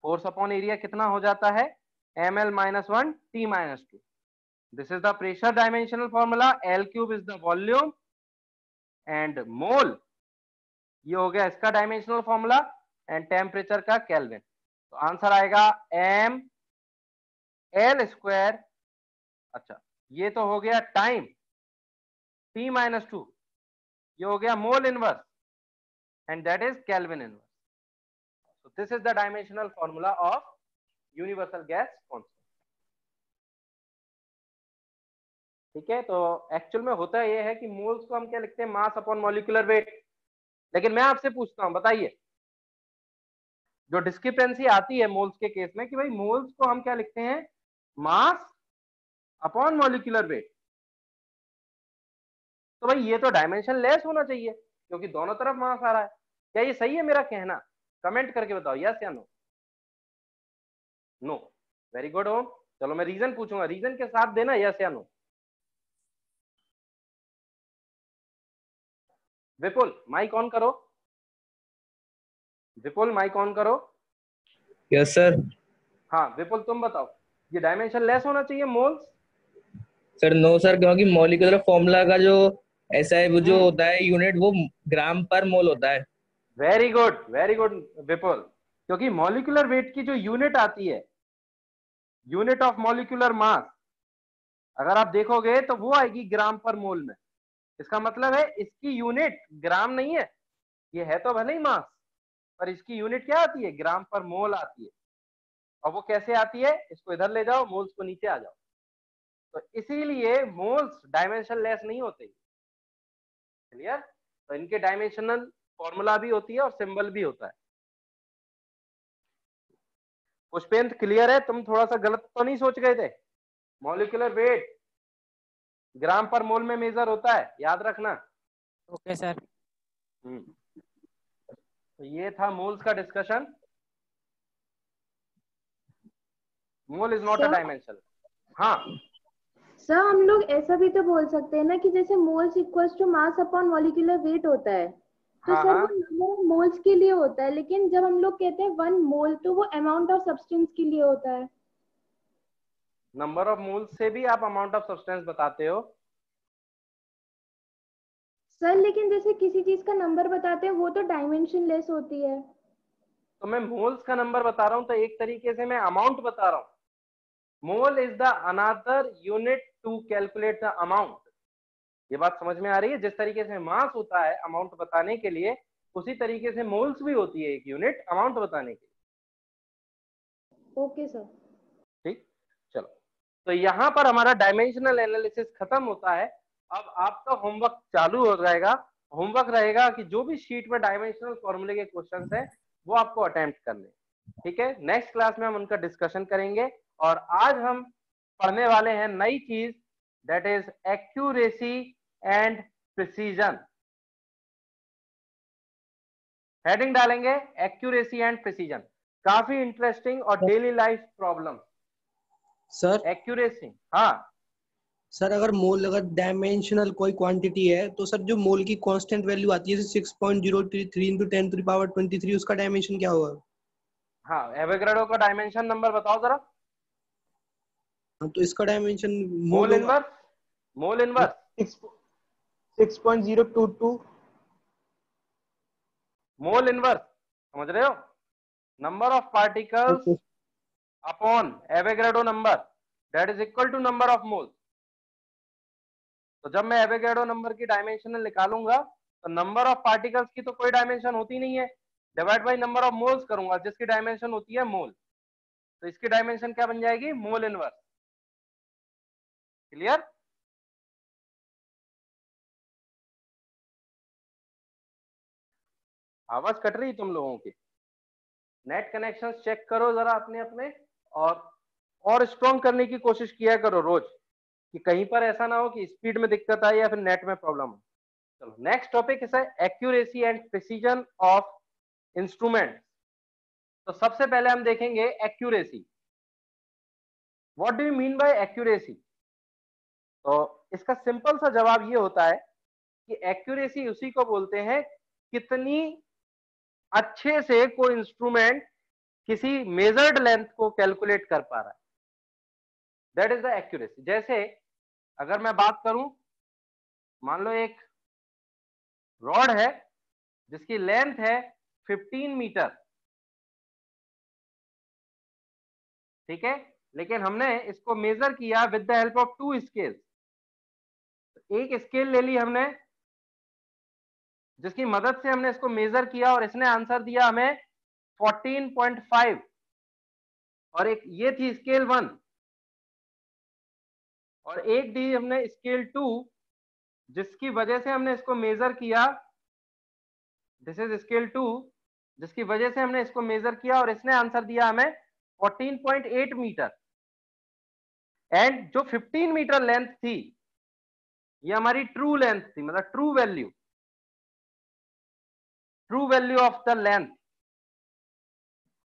Force upon area कितना हो जाता है? ml - 1 T - 2. This is the pressure dimensional formula. L cube is the volume and mole, ये हो गया इसका डायमेंशनल फॉर्मूला, एंड टेम्परेचर का केल्विन. तो आंसर आएगा ml². अच्छा, ये तो हो गया टाइम T - 2, ये हो गया mole inverse and that is kelvin inverse. So this is the dimensional formula of universal gas constant. ठीक है. तो एक्चुअल में होता यह है कि मोल्स को हम क्या लिखते हैं, मास अपॉन मॉलिक्यूलर वेट. लेकिन मैं आपसे पूछता हूं, बताइए, जो डिस्क्रिपेंसी आती है मोल्स के केस में कि भाई मोल्स को हम क्या लिखते हैं, मास अपॉन मॉलिक्यूलर वेट. तो भाई ये तो डायमेंशन लेस होना चाहिए क्योंकि दोनों तरफ मास आ रहा है. क्या ये सही है मेरा कहना? कमेंट करके बताओ यस या नो. नो. वेरी गुड ओम. चलो मैं रीजन पूछूंगा, रीजन के साथ देना यस या नो. विपुल माइक ऑन करो. विपुल माइक ऑन करो. Yes sir. हाँ विपुल तुम बताओ, ये डायमेंशन लेस होना चाहिए मोल्स? सर नो सर, क्योंकि मॉलिक्यूलर फॉर्मूला का जो SI वो जो होता है यूनिट, वो ग्राम पर मोल होता है. वेरी गुड विपुल. क्योंकि मॉलिक्यूलर वेट की जो यूनिट आती है, यूनिट ऑफ मॉलिक्यूलर मास, अगर आप देखोगे तो वो आएगी ग्राम पर मोल में. इसका मतलब है इसकी यूनिट ग्राम नहीं है, ये है तो भले ही मास, पर इसकी यूनिट क्या आती है, ग्राम पर मोल आती है। और वो कैसे आती है, इसको इधर ले जाओ, मोल्स को नीचे आ जाओ। तो इसीलिए मोल्स डायमेंशन लेस नहीं होते। क्लियर? तो इनके डायमेंशनल फॉर्मूला भी होती है और सिंबल भी होता है। पुष्पेंद्र क्लियर है? तुम थोड़ा सा गलत तो नहीं सोच गए थे? मॉलिक्यूलर वेट ग्राम पर मोल में मेजर होता है, याद रखना। Okay sir. तो ये था मोल्स का discussion. Mole is not a dimension. हाँ सर, हम लोग ऐसा भी तो बोल सकते हैं ना कि जैसे moles equals to mass upon molecular weight होता है, तो हाँ, सर हाँ। वो नंबर ऑफ मोल्स के लिए होता है, लेकिन जब हम लोग कहते हैं 1 मोल तो वो अमाउंट ऑफ सब्सटेंस के लिए होता है। नंबर ऑफ मोल्स से भी आप अमाउंट ऑफ सब्सटेंस बताते हो सर, लेकिन जैसे किसी चीज का नंबर बताते हैं वो तो डायमेंशन लेस होती है। तो मैं मोल्स का नंबर बता रहा हूं, तो एक तरीके से मैं अमाउंट बता रहा हूं। Mole is the another unit to calculate the amount. ये बात समझ में आ रही है? जिस तरीके से मास होता है अमाउंट बताने के लिए, उसी तरीके से मोल्स भी होती है एक यूनिट अमाउंट बताने के लिए। Okay sir. ठीक, चलो। तो यहाँ पर हमारा डायमेंशनल एनालिसिस खत्म होता है। अब आपका होमवर्क चालू हो जाएगा। होमवर्क रहेगा कि जो भी शीट में डायमेंशनल फॉर्मूले के क्वेश्चंस हैं वो आपको अटेम्प्ट करने। ठीक है, नेक्स्ट क्लास में हम उनका डिस्कशन करेंगे। और आज हम पढ़ने वाले हैं नई चीज, that is accuracy and precision. Heading डालेंगे एक्यूरेसी एंड प्रिसीजन। काफी इंटरेस्टिंग और daily life problem. Sir accuracy, हाँ सर, अगर डायमेंशनल कोई क्वांटिटी है तो सर जो मोल की कांस्टेंट वैल्यू आती है 6.033 into 10 to the power 23, उसका डायमेंशन क्या होगा? हाँ, एवोगाड्रो का डायमेंशन नंबर बताओ जरा। तो इसका dimension mole inverse, mole inverse 6.022 mole inverse, समझ रहे हो? Number of particles upon Avogadro number, that is equal to number of moles. तो जब मैं एवोगाड्रो नंबर की डायमेंशनल निकालूंगा तो नंबर ऑफ पार्टिकल्स की तो कोई डायमेंशन होती नहीं है, divide by number of moles करूंगा जिसकी डायमेंशन होती है मोल। तो इसकी डायमेंशन क्या बन जाएगी? Mole inverse. क्लियर? आवाज कट रही तुम लोगों की? नेट कनेक्शन चेक करो जरा अपने अपने, और स्ट्रॉन्ग करने की कोशिश किया करो रोज, कि कहीं पर ऐसा ना हो कि स्पीड में दिक्कत आए या फिर नेट में प्रॉब्लम हो। चलो, नेक्स्ट टॉपिक है accuracy and precision of instrument. तो सबसे पहले हम देखेंगे accuracy. What do you mean by accuracy? तो इसका सिंपल सा जवाब ये होता है कि एक्यूरेसी उसी को बोलते हैं कितनी अच्छे से कोई इंस्ट्रूमेंट किसी मेजर्ड लेंथ को कैलकुलेट कर पा रहा है, दैट इज द एक्यूरेसी। जैसे अगर मैं बात करूं, मान लो एक रॉड है जिसकी लेंथ है 15 मीटर, ठीक है, लेकिन हमने इसको मेजर किया with the help of 2 scales. एक स्केल ले ली हमने जिसकी मदद से हमने इसको मेजर किया और इसने आंसर दिया हमें 14.5, और एक ये थी स्केल 1, और एक दी हमने स्केल 2 जिसकी वजह से हमने इसको मेजर किया, दिस इज स्केल 2, जिसकी वजह से हमने इसको मेजर किया और इसने आंसर दिया हमें 14.8 मीटर। एंड जो 15 मीटर लेंथ थी ये हमारी ट्रू लेंथ थी, मतलब true value of the length.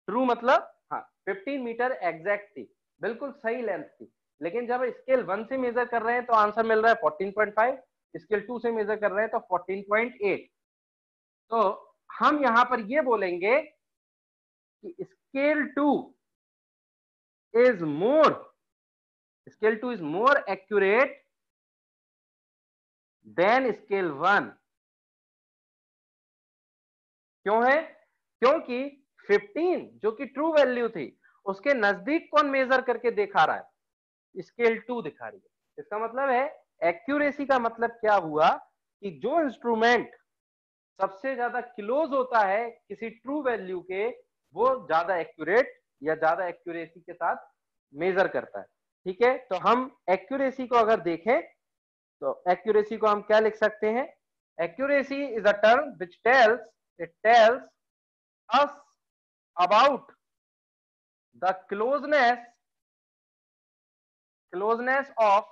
True मतलब हाँ 15 मीटर एग्जैक्ट थी, बिल्कुल सही लेंथ थी। लेकिन जब स्केल 1 से मेजर कर रहे हैं तो आंसर मिल रहा है 14.5, स्केल 2 से मेजर कर रहे हैं तो 14.8। तो हम यहां पर ये बोलेंगे कि scale 2 is more accurate then scale 1। क्यों है? क्योंकि 15 जो कि ट्रू वैल्यू थी उसके नजदीक कौन मेजर करके दिखा रहा है? स्केल 2 दिखा रही है। इसका मतलब है एक्यूरेसी का मतलब क्या हुआ कि जो इंस्ट्रूमेंट सबसे ज्यादा क्लोज होता है किसी ट्रू वैल्यू के, वो ज्यादा एक्यूरेट या ज्यादा एक्यूरेसी के साथ मेजर करता है। ठीक है, तो हम एक्यूरेसी को अगर देखें तो एक्यूरेसी को हम क्या लिख सकते हैं? Accuracy is a term which tells us about the closeness of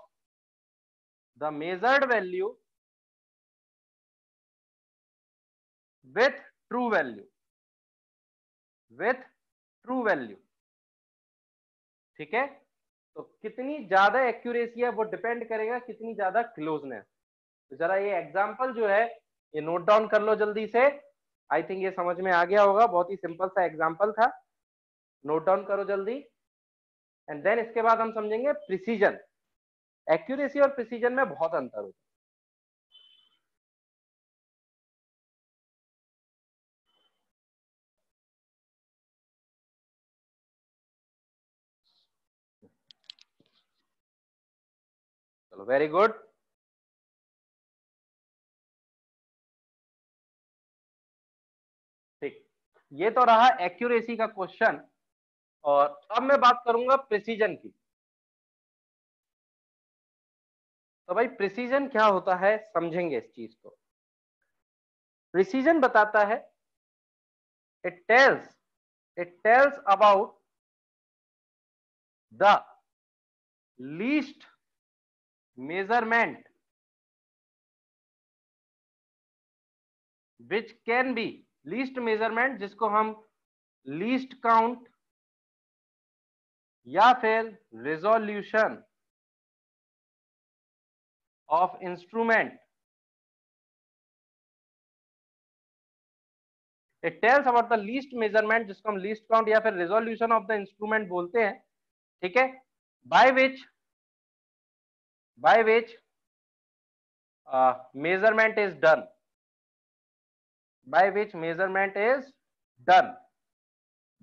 the measured value with true value, ठीक है। तो कितनी ज्यादा एक्यूरेसी है वो डिपेंड करेगा कितनी ज्यादा क्लोजनेस। तो जरा ये एग्जांपल जो है ये नोट डाउन कर लो जल्दी से। आई थिंक ये समझ में आ गया होगा, बहुत ही सिंपल सा एग्जांपल था, नोट डाउन करो जल्दी। एंड देन इसके बाद हम समझेंगे प्रिसीजन। एक्यूरेसी और प्रिसीजन में बहुत अंतर होता है। चलो, वेरी गुड। ठीक, ये तो रहा एक्यूरेसी का क्वेश्चन। और अब मैं बात करूंगा प्रिसीजन की। तो भाई प्रिसीजन क्या होता है, समझेंगे इस चीज को। प्रिसीजन बताता है, it tells about the least measurement which can be, least measurement जिसको हम लीस्ट काउंट या फिर resolution of instrument. It tells about the least measurement जिसको हम लीस्ट काउंट या फिर रिजोल्यूशन ऑफ द इंस्ट्रूमेंट बोलते हैं। ठीक है, by which measurement is done, by which measurement is done,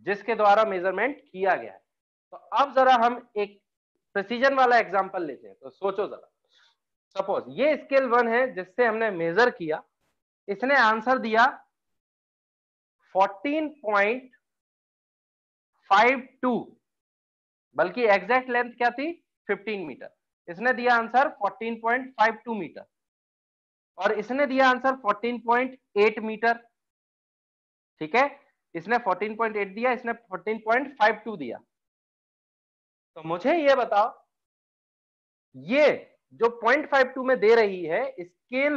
जिसके द्वारा मेजरमेंट किया गया है। तो अब जरा हम एक प्रिसीजन वाला एग्जांपल लेते हैं। तो सोचो जरा, सपोज ये स्केल 1 है जिससे हमने मेजर किया, इसने आंसर दिया 14.52, बल्कि एग्जैक्ट लेंथ क्या थी 15 मीटर। इसने दिया आंसर 14.52 मीटर और इसने दिया आंसर 14.8 मीटर। ठीक है, इसने 14.8 दिया, इसने 14.52 दिया। तो मुझे ये बताओ, ये जो 0.52 में दे रही है स्केल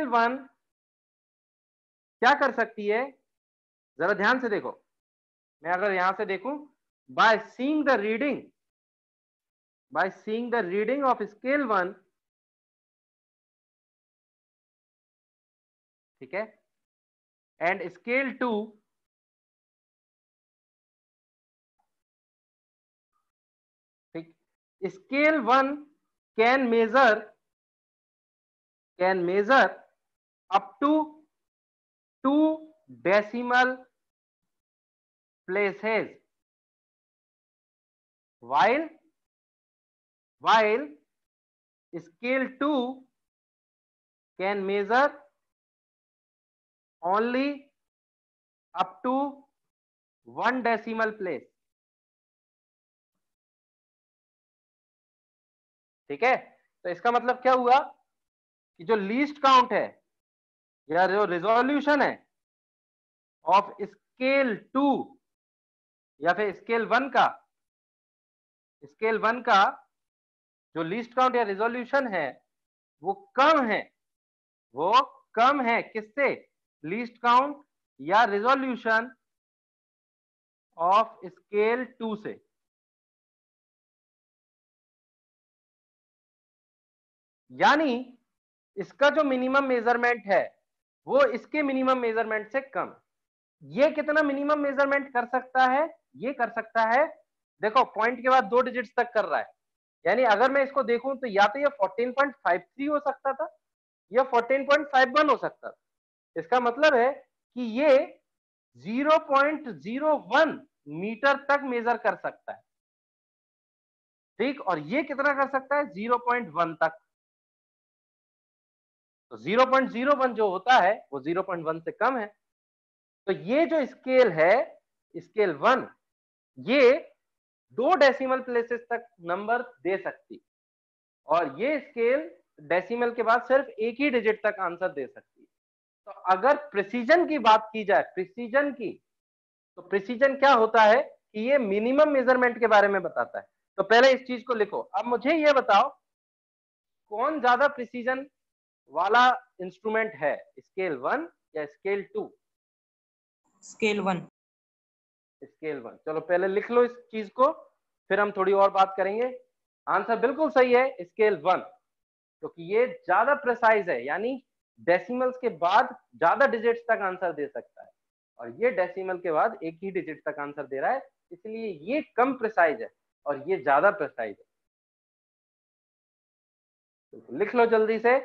1 क्या कर सकती है? जरा ध्यान से देखो। मैं अगर यहां से देखूं, by seeing the reading of scale 1, ठीक है, एंड स्केल 2, ठीक, scale 1 can measure up to 2 decimal places, while scale 2 can measure only up to 1 decimal place। ठीक है, तो इसका मतलब क्या हुआ कि जो लीस्ट काउंट है या जो रिजोल्यूशन है ऑफ स्केल 2 या फिर स्केल 1 का जो लीस्ट काउंट या रिजोल्यूशन है वो कम है किससे? लीस्ट काउंट या रिजोल्यूशन ऑफ स्केल 2 से। यानी इसका जो मिनिमम मेजरमेंट है वो इसके मिनिमम मेजरमेंट से कम। ये कितना मिनिमम मेजरमेंट कर सकता है? ये कर सकता है, देखो पॉइंट के बाद 2 डिजिट्स तक कर रहा है, यानी अगर मैं इसको देखूं तो या तो ये 14.53 हो सकता था या 14.51 हो सकता था। इसका मतलब है कि ये 0.01 मीटर तक मेजर कर सकता है। ठीक, और ये कितना कर सकता है? 0.1 तक। तो 0.01 जो होता है वो 0.1 से कम है। तो ये जो स्केल है, स्केल 1, ये 2 डेसिमल प्लेसेस तक नंबर दे सकती, और ये स्केल डेसिमल के बाद सिर्फ एक ही डिजिट तक आंसर दे सकती है। तो अगर प्रिसीजन की बात की जाए, प्रिसीजन की, तो प्रिसीजन क्या होता है कि ये मिनिमम मेजरमेंट के बारे में बताता है। तो पहले इस चीज को लिखो। अब मुझे ये बताओ कौन ज्यादा प्रिसीजन वाला इंस्ट्रूमेंट है, स्केल 1 या स्केल 2? स्केल 1। स्केल 1। चलो पहले लिख लो इस चीज को, फिर हम थोड़ी और बात करेंगे। आंसर बिल्कुल सही है, स्केल 1, क्योंकि ये ज्यादा प्रिसाइज है, यानी डेसिमल्स के बाद ज्यादा डिजिट्स तक आंसर दे सकता है, और ये डेसिमल के बाद एक ही डिजिट तक आंसर दे रहा है, इसलिए ये कम प्रिसाइज है और ये ज्यादा प्रिसाइज है। तो लिख लो जल्दी से,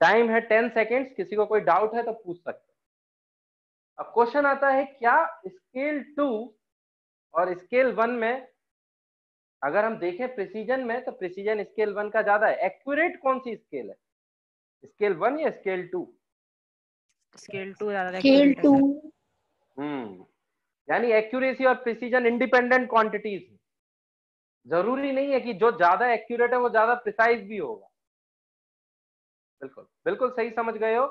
टाइम है 10 सेकेंड्स, किसी को कोई डाउट है तो पूछ सकते हैं। अब क्वेश्चन आता है, क्या स्केल 2 और स्केल 1 में अगर हम देखें प्रिसीजन में, तो प्रिसीजन स्केल 1 का ज्यादा है। एक्यूरेट कौन सी स्केल है, स्केल 1 या स्केल 2? स्केल 2 ज्यादा स्केल एक्यूरेट है 2। सर। यानी एक्यूरेसी और प्रिसीजन इंडिपेंडेंट क्वांटिटीज, जरूरी नहीं है कि जो ज्यादा एक्यूरेट है वो ज्यादा प्रिसाइज भी होगा। बिल्कुल बिल्कुल सही समझ गए हो।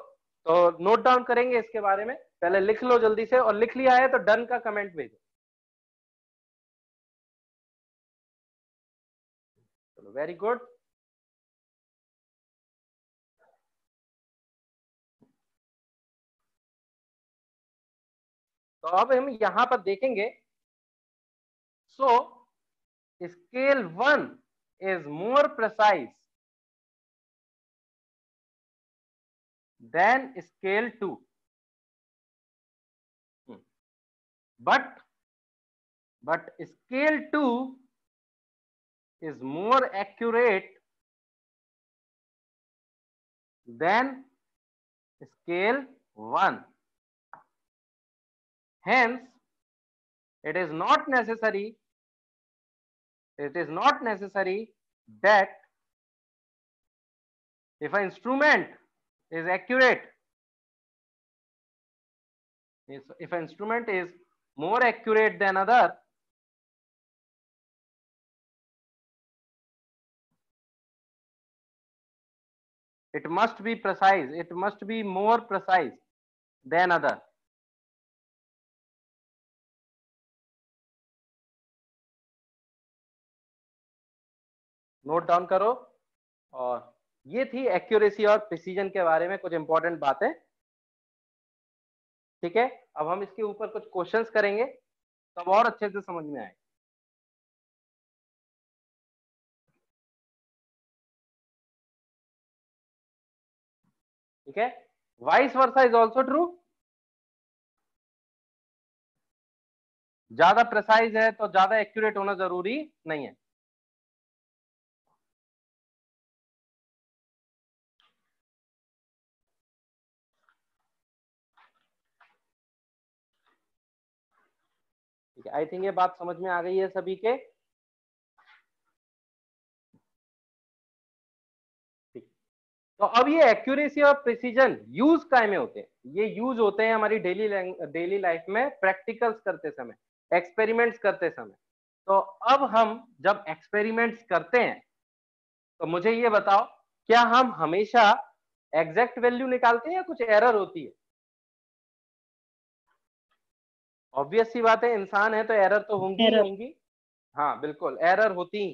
तो नोट डाउन करेंगे इसके बारे में, पहले लिख लो जल्दी से, और लिख लिया है तो डन का कमेंट भेजो। चलो वेरी गुड। तो अब हम यहां पर देखेंगे, सो scale 1 is more precise than scale 2, but scale 2 is more accurate than scale 1. Hence it is not necessary that if an instrument is accurate, if an instrument is more accurate than other, it must be precise, it must be more precise than other. Note down करो। और ये थी accuracy और precision के बारे में कुछ important बातें। ठीक है, अब हम इसके ऊपर कुछ क्वेश्चंस करेंगे, तब और अच्छे से समझ में आए। ठीक है, vice versa is also true. ज्यादा प्रिसाइज है तो ज्यादा एक्यूरेट होना जरूरी नहीं है। ठीक है, आई थिंक ये बात समझ में आ गई है सभी के। तो अब ये एक्यूरेसी और प्रिसीजन यूज काय में होते हैं? ये यूज होते हैं हमारी डेली लाइफ में, प्रैक्टिकल्स करते समय, एक्सपेरिमेंट्स करते समय। तो अब हम जब एक्सपेरिमेंट्स करते हैं, तो मुझे ये बताओ, क्या हम हमेशा एग्जैक्ट वैल्यू निकालते हैं या कुछ एरर होती है? ऑब्वियस सी बात है, इंसान है तो एरर तो होंगी ही होंगी। हाँ बिल्कुल, एरर होती ही।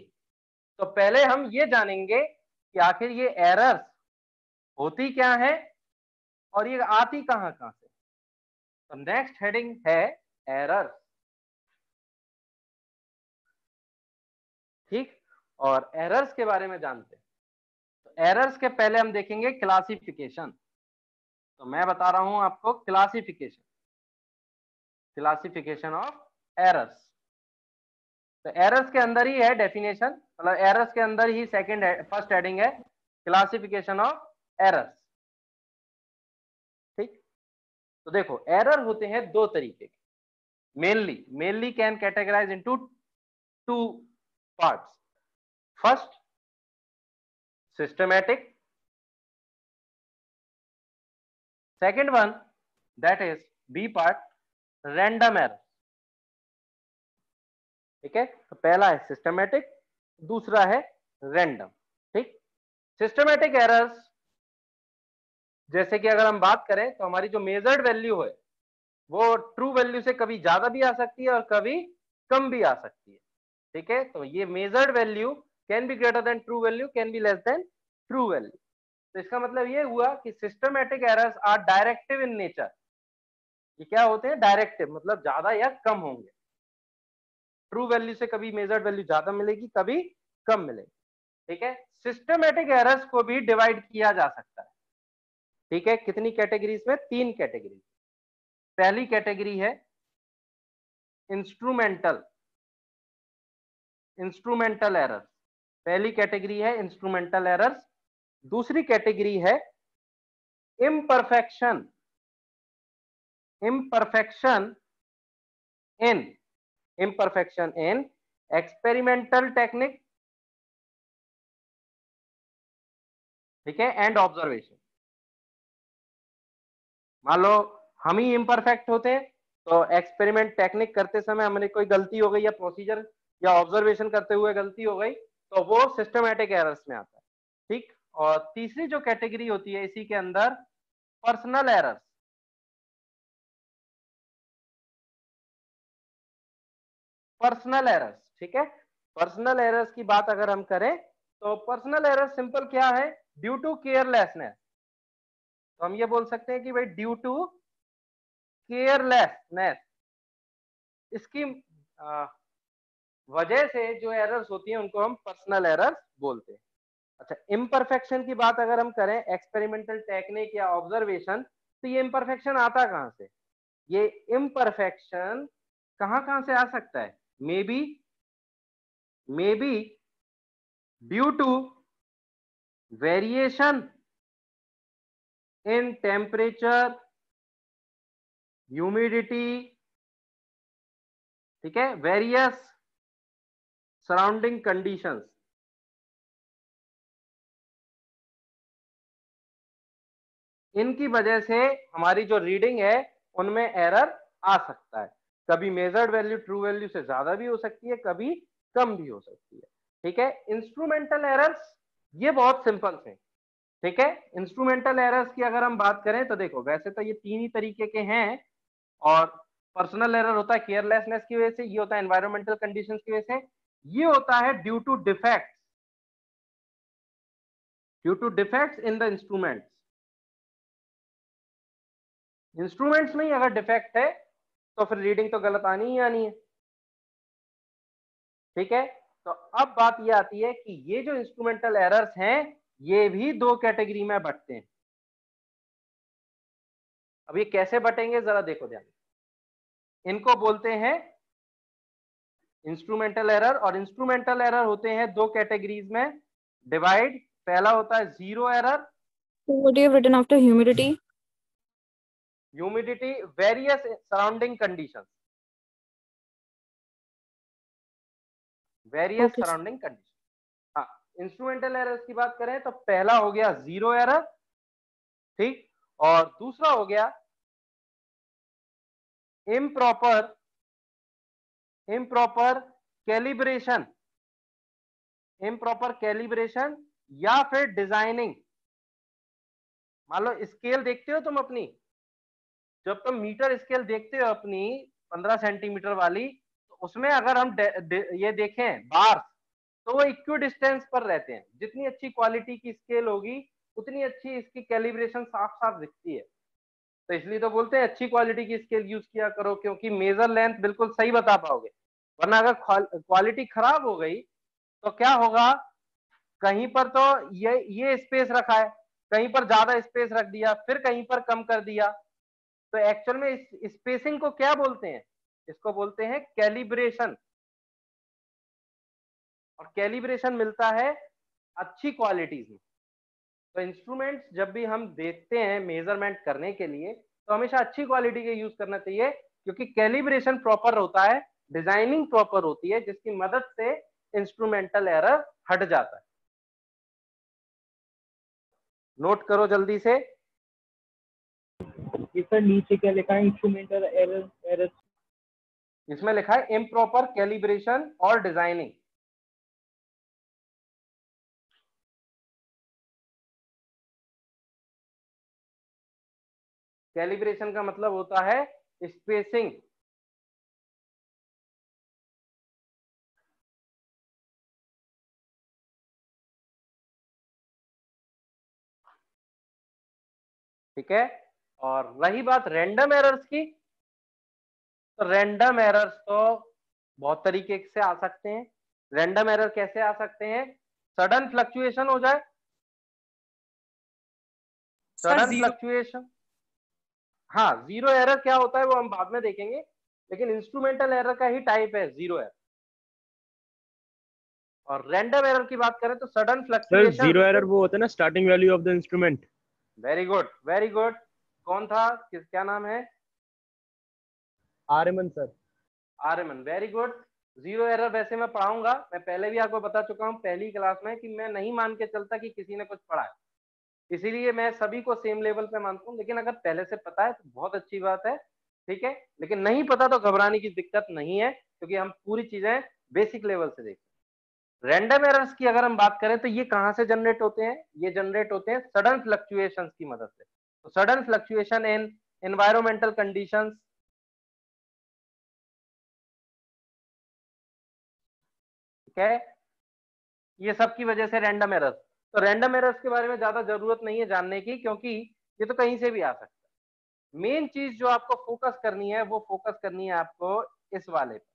तो पहले हम ये जानेंगे कि आखिर ये एरर्स होती क्या है और ये आती कहां कहां से। तो नेक्स्ट हेडिंग है एरर्स। ठीक, और एरर्स के बारे में जानते हैं। तो एरर्स के पहले हम देखेंगे क्लासिफिकेशन। तो मैं बता रहा हूं आपको क्लासिफिकेशन ऑफ एरर्स। तो एरर्स के अंदर ही है डेफिनेशन, मतलब एरर्स के अंदर ही फर्स्ट हेडिंग है क्लासिफिकेशन ऑफ एरर्स। ठीक, तो देखो एरर होते हैं दो तरीके के, mainly can categorise into two parts. First systematic second one that is B part, random error. ठीक है, तो पहला है सिस्टमेटिक, दूसरा है रैंडम। ठीक, सिस्टमेटिक एरर्स जैसे कि अगर हम बात करें तो हमारी जो मेजर्ड वैल्यू है वो ट्रू वैल्यू से कभी ज्यादा भी आ सकती है और कभी कम भी आ सकती है। ठीक है, तो ये measured value can be greater than true value, can be less than true value. तो इसका मतलब ये हुआ कि systematic errors are directive in nature. ये क्या होते हैं? डायरेक्टिव, मतलब ज्यादा या कम होंगे। ट्रू वैल्यू से कभी मेजर्ड वैल्यू ज्यादा मिलेगी, कभी कम मिलेगी। ठीक है, सिस्टमेटिक एरर्स को भी डिवाइड किया जा सकता है। ठीक है, कितनी कैटेगरीज में? 3 कैटेगरी। पहली कैटेगरी है इंस्ट्रूमेंटल एरर्स। पहली कैटेगरी है इंस्ट्रूमेंटल एरर्स। दूसरी कैटेगरी है इम्परफेक्शन इन एक्सपेरिमेंटल टेक्निक, ठीक है, एंड ऑब्जर्वेशन। मान लो हम ही इम्परफेक्ट होते हैं, तो एक्सपेरिमेंट टेक्निक करते समय हमने कोई गलती हो गई या प्रोसीजर या ऑब्जर्वेशन करते हुए गलती हो गई, तो वो सिस्टमेटिक एरर्स में आता है। ठीक, और तीसरी जो कैटेगरी होती है इसी के अंदर, पर्सनल एरर्स। पर्सनल एरर्स, ठीक है, पर्सनल एरर्स की बात अगर हम करें तो पर्सनल एरर्स सिंपल क्या है? Due to carelessness. तो हम ये बोल सकते हैं कि भाई ड्यू टू केयरलेसनेस, इसकी वजह से जो एरर्स होती हैं उनको हम पर्सनल एरर्स बोलते हैं। अच्छा, इम्परफेक्शन की बात अगर हम करें, एक्सपेरिमेंटल टेक्निक या ऑब्जर्वेशन, तो ये इम्परफेक्शन आता कहां से? ये इम्परफेक्शन कहां से आ सकता है? May be due to variation in temperature, humidity, ठीक है, वेरियस सराउंडिंग कंडीशंस। इनकी वजह से हमारी जो रीडिंग है उनमें एरर आ सकता है। कभी मेजर्ड वैल्यू ट्रू वैल्यू से ज्यादा भी हो सकती है, कभी कम भी हो सकती है। ठीक है, इंस्ट्रूमेंटल एरर्स ये बहुत सिंपल से। ठीक है, इंस्ट्रूमेंटल एरर्स की अगर हम बात करें तो देखो, वैसे तो ये 3 ही तरीके के हैं, और पर्सनल एरर होता है केयरलेसनेस की वजह से, ये होता है एनवायरमेंटल कंडीशंस की वजह से, ये होता है due to defects in the instruments में ही अगर डिफेक्ट है तो फिर रीडिंग तो गलत आनी ही आनी है। ठीक है, तो अब बात ये आती है कि ये जो इंस्ट्रूमेंटल एरर्स हैं ये भी 2 कैटेगरी में बंटते हैं। अब ये कैसे बटेंगे जरा देखो ध्यान। इनको बोलते हैं इंस्ट्रूमेंटल एरर, और इंस्ट्रूमेंटल एरर होते हैं 2 कैटेगरीज में डिवाइड। पहला होता है zero error. What do you have written after humidity? Humidity, various surrounding conditions, various surrounding condition. हाँ, इंस्ट्रूमेंटल एरर्स की बात करें तो पहला हो गया जीरो एरर, ठीक, और दूसरा हो गया इम्प्रॉपर कैलिब्रेशन या फिर डिजाइनिंग। मान लो स्केल देखते हो तुम अपनी, जब तुम मीटर स्केल देखते हो अपनी 15 सेंटीमीटर वाली, तो उसमें अगर हम ये देखें बार, तो वो इक्वी डिस्टेंस पर रहते हैं। जितनी अच्छी क्वालिटी की स्केल होगी उतनी अच्छी इसकी कैलिब्रेशन साफ साफ दिखती है। तो इसलिए तो बोलते हैं अच्छी क्वालिटी की स्केल यूज किया करो, क्योंकि मेजर लेंथ बिल्कुल सही बता पाओगे। वरना अगर क्वालिटी खराब हो गई तो क्या होगा, कहीं पर तो ये स्पेस रखा है, कहीं पर ज्यादा स्पेस रख दिया, फिर कहीं पर कम कर दिया। तो एक्चुअल में इस स्पेसिंग को क्या बोलते हैं? इसको बोलते हैं कैलिब्रेशन। और कैलिब्रेशन मिलता है अच्छी क्वालिटीज में। तो इंस्ट्रूमेंट्स जब भी हम देखते हैं मेजरमेंट करने के लिए, तो हमेशा अच्छी क्वालिटी के यूज करना चाहिए, क्योंकि कैलिब्रेशन प्रॉपर होता है, डिजाइनिंग प्रॉपर होती है, जिसकी मदद से इंस्ट्रूमेंटल एरर हट जाता है। नोट करो जल्दी से। ये सर नीचे क्या लिखा है, इंस्ट्रूमेंटल एरर? इसमें लिखा है इम्प्रॉपर कैलिब्रेशन और डिजाइनिंग। कैलिब्रेशन का मतलब होता है स्पेसिंग। ठीक है, और रही बात रैंडम एरर्स की, तो रैंडम एरर्स तो बहुत तरीके से आ सकते हैं। रैंडम एरर कैसे आ सकते हैं? सडन फ्लक्चुएशन हो जाए, सडन फ्लक्चुएशन। हाँ, जीरो एरर क्या होता है वो हम बाद में देखेंगे, लेकिन इंस्ट्रूमेंटल एरर का ही टाइप है जीरो एरर। और रैंडम एरर की बात करें तो सडन फ्लक्चुएशन। जीरो एरर वो होता है ना, starting value of the instrument. Very good, very good. कौन था, क्या नाम है? Aryaman sir. Aryaman, very good. Zero error वैसे मैं पढ़ाऊंगा, मैं पहले भी आपको बता चुका हूं पहली क्लास में कि मैं नहीं मान के चलता कि किसी ने कुछ पढ़ा है, इसीलिए मैं सभी को सेम लेवल पे मानता हूं। लेकिन अगर पहले से पता है तो बहुत अच्छी बात है, ठीक है। लेकिन नहीं पता तो घबराने की दिक्कत नहीं है, क्योंकि हम पूरी चीजें बेसिक लेवल से देखते हैं। रैंडम एरर्स की अगर हम बात करें तो ये कहां से जनरेट होते हैं? ये जनरेट होते हैं सडन फ्लक्चुएशंस की मदद से। तो sudden fluctuation in environmental conditions, ठीक है, ये सब की वजह से रैंडम एरर्स। तो रैंडम एरर्स के बारे में ज्यादा जरूरत नहीं है जानने की, क्योंकि ये तो कहीं से भी आ सकता है। मेन चीज जो आपको फोकस करनी है वो फोकस करनी है आपको इस वाले पर,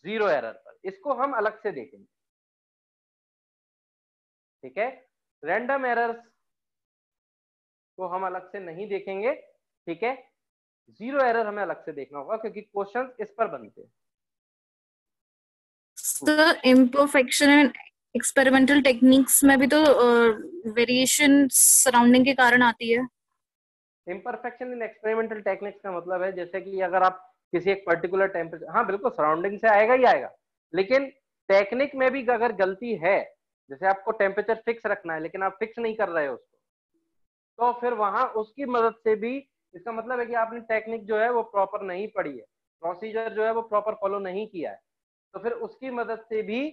जीरो एरर पर। इसको हम अलग से देखेंगे, ठीक है। रैंडम एरर्स को हम अलग से नहीं देखेंगे, ठीक है। जीरो एरर हमें अलग से देखना होगा, क्योंकि क्वेश्चन इस पर बनते हैं। Sir imperfection and experimental techniques में भी तो वेरिएशन सराउंडिंग के कारण आती है। इम्परफेक्शन इन एक्सपेरिमेंटल टेक्निक्स का मतलब है जैसे कि अगर आप किसी एक पर्टिकुलर टेम्परेचर, हाँ बिल्कुल सराउंडिंग से आएगा ही आएगा, लेकिन टेक्निक में भी अगर गलती है, जैसे आपको टेम्परेचर फिक्स रखना है लेकिन आप फिक्स नहीं कर रहे हो उसको, तो फिर वहां उसकी मदद से भी, इसका मतलब है कि आपने टेक्निक जो है वो प्रॉपर नहीं पढ़ी है, प्रोसीजर जो है वो प्रॉपर फॉलो नहीं किया है, तो फिर उसकी मदद से भी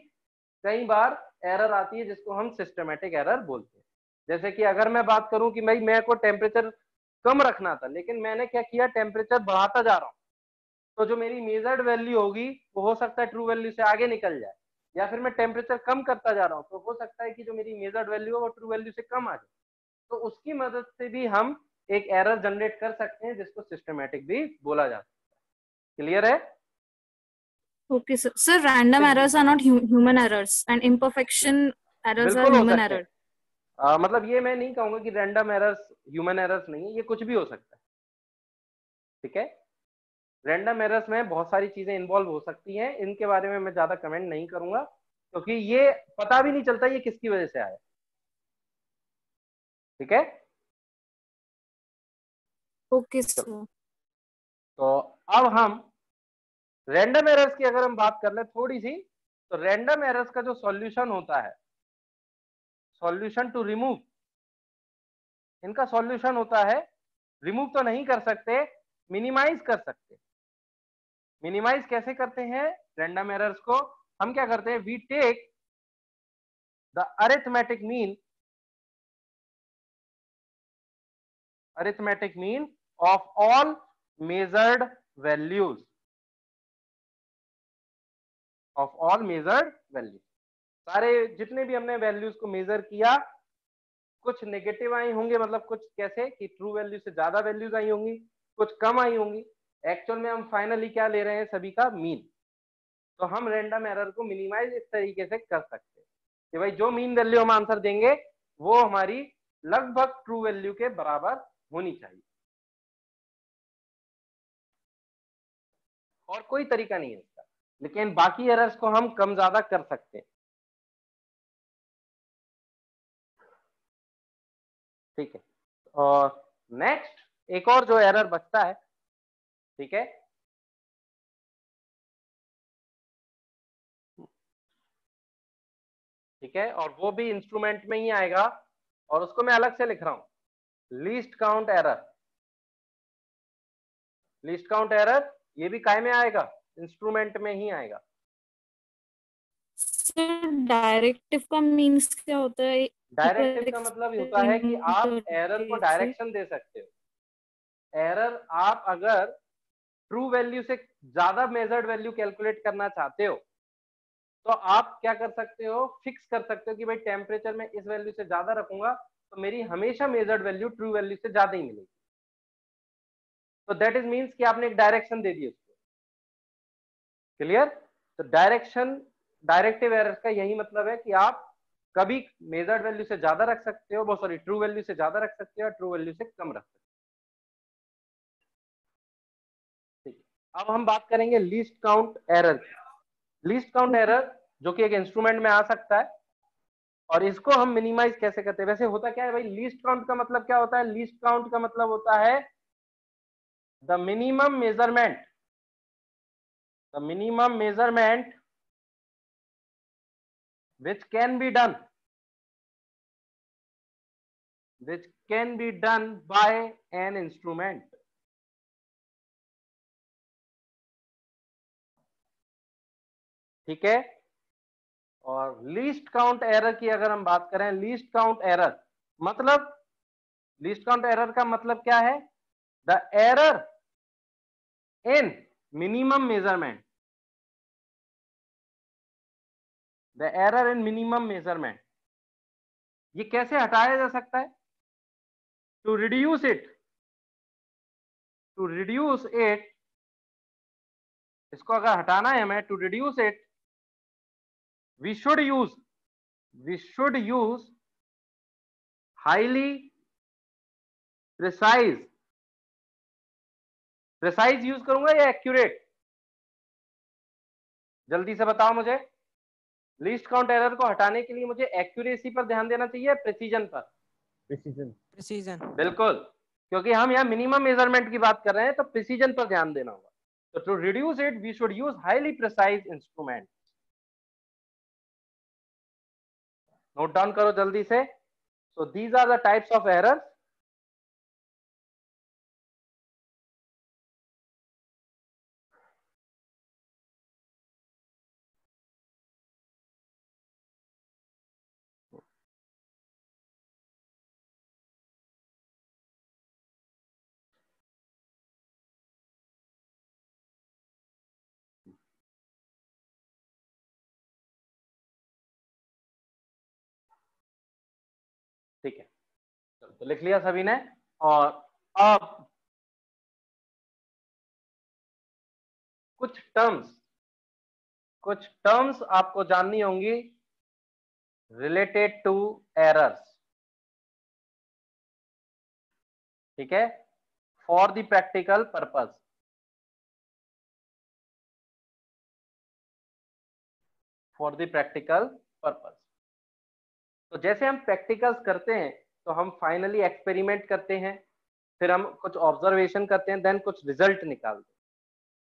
कई बार एरर आती है, जिसको हम सिस्टमेटिक एरर बोलते हैं। जैसे कि अगर मैं बात करूं कि भाई मेरे को टेम्परेचर कम रखना था, लेकिन मैंने क्या किया, टेम्परेचर बढ़ाता जा रहा हूं, तो जो मेरी मेजर्ड वैल्यू होगी वो हो सकता है ट्रू वैल्यू से आगे निकल जाए, या फिर मैं टेम्परेचर कम करता जा रहा हूं तो हो सकता है कि जो मेरी मेजर्ड वैल्यू है वो ट्रू वैल्यू से कम आ जाए। तो उसकी मदद से भी हम एक एरर जनरेट कर सकते हैं, जिसको सिस्टमेटिक भी बोला जाता है। क्लियर है? Okay, sir. Sir, random errors are not human errors, and imperfection errors are बिल्कुल हो human सकते errors. हैं। मतलब ये मैं नहीं कहूंगा कि रैंडम एरर्स ह्यूमन एरर्स नहीं है, ये कुछ भी हो सकता है, ठीक है। रैंडम एरर्स में बहुत सारी चीजें इन्वॉल्व हो सकती हैं, इनके बारे में मैं ज्यादा कमेंट नहीं करूंगा, क्योंकि ये पता भी नहीं चलता ये किसकी वजह से आया, ठीक है। Okay, sir. तो अब हम रैंडम एरर्स की अगर हम बात कर ले थोड़ी सी, तो रैंडम एरर्स का जो सॉल्यूशन होता है, सॉल्यूशन टू रिमूव, इनका सॉल्यूशन होता है, रिमूव तो नहीं कर सकते, मिनिमाइज कर सकते। मिनिमाइज कैसे करते हैं रैंडम एरर्स को? हम क्या करते हैं, we take the arithmetic mean of all measured values, of all measured values. सारे जितने भी हमने वैल्यूज को मेजर किया, कुछ नेगेटिव आई होंगे, मतलब कुछ कैसे कि ट्रू वैल्यू से ज्यादा वैल्यूज आई होंगी, कुछ कम आई होंगी, एक्चुअल में हम फाइनली क्या ले रहे हैं, सभी का मीन। तो हम रैंडम एरर को मिनिमाइज इस तरीके से कर सकते हैं कि भाई जो मीन वैल्यू हम आंसर देंगे वो हमारी लगभग ट्रू वैल्यू के बराबर होनी चाहिए, और कोई तरीका नहीं है इसका, लेकिन बाकी एरर्स को हम कम ज्यादा कर सकते हैं, ठीक है। और नेक्स्ट एक और जो एरर बचता है, ठीक है, ठीक है, और वो भी इंस्ट्रूमेंट में ही आएगा, और उसको मैं अलग से लिख रहा हूं, least count error. Least count error ये भी काय में आएगा, इंस्ट्रूमेंट में ही आएगा। डायरेक्टिव का मीन्स क्या होता है? डायरेक्टिव का मतलब होता है कि आप एरर को डायरेक्शन दे सकते हो। एरर आप अगर ट्रू वैल्यू से ज्यादा मेजर्ड वैल्यू कैलकुलेट करना चाहते हो तो आप क्या कर सकते हो, फिक्स कर सकते हो कि भाई टेम्परेचर में इस वैल्यू से ज्यादा रखूंगा तो मेरी हमेशा मेजर्ड वैल्यू ट्रू वैल्यू से ज्यादा ही मिलेगी। तो दैट इज मीन्स कि आपने एक डायरेक्शन दे दी उसको। क्लियर? तो डायरेक्टिव एरर का यही मतलब है कि आप कभी मेजर्ड वैल्यू से ज्यादा रख सकते हो, सॉरी ट्रू वैल्यू से ज्यादा रख सकते हो, ट्रू वैल्यू से कम रख सकते हो। ठीक है, अब हम बात करेंगे least count error. Least count error जो कि एक इंस्ट्रूमेंट में आ सकता है और इसको हम मिनिमाइज कैसे करते हैं। वैसे होता क्या है भाई, लीस्ट काउंट का मतलब क्या होता है? लीस्ट काउंट का मतलब होता है the minimum measurement which can be done by an instrument। ठीक है, और लीस्ट काउंट एरर की अगर हम बात करें, लीस्ट काउंट एरर का मतलब क्या है? The error in minimum measurement. The error in minimum measurement, ये कैसे हटाया जा सकता है? टू रिड्यूस इट, इसको अगर हटाना है हमें, to reduce it we should use highly precise use करूंगा या एक्यूरेट? जल्दी से बताओ मुझे। लीस्ट काउंट एरर को हटाने के लिए मुझे एक्यूरेसी पर ध्यान देना चाहिए, प्रिसीजन पर? प्रिसीजन। बिल्कुल, क्योंकि हम यहाँ मिनिमम मेजरमेंट की बात कर रहे हैं तो प्रिसीजन पर ध्यान देना होगा। तो to reduce it we should use highly precise instrument. Note down करो जल्दी से। So these are the types of errors. ठीक है, तो लिख लिया सभी ने। और अब कुछ टर्म्स आपको जाननी होंगी रिलेटेड टू एरर्स। ठीक है, फॉर द प्रैक्टिकल पर्पस। तो जैसे हम प्रैक्टिकल्स करते हैं तो हम फाइनली एक्सपेरिमेंट करते हैं, फिर हम कुछ ऑब्जर्वेशन करते हैं, देन कुछ रिजल्ट निकालते हैं।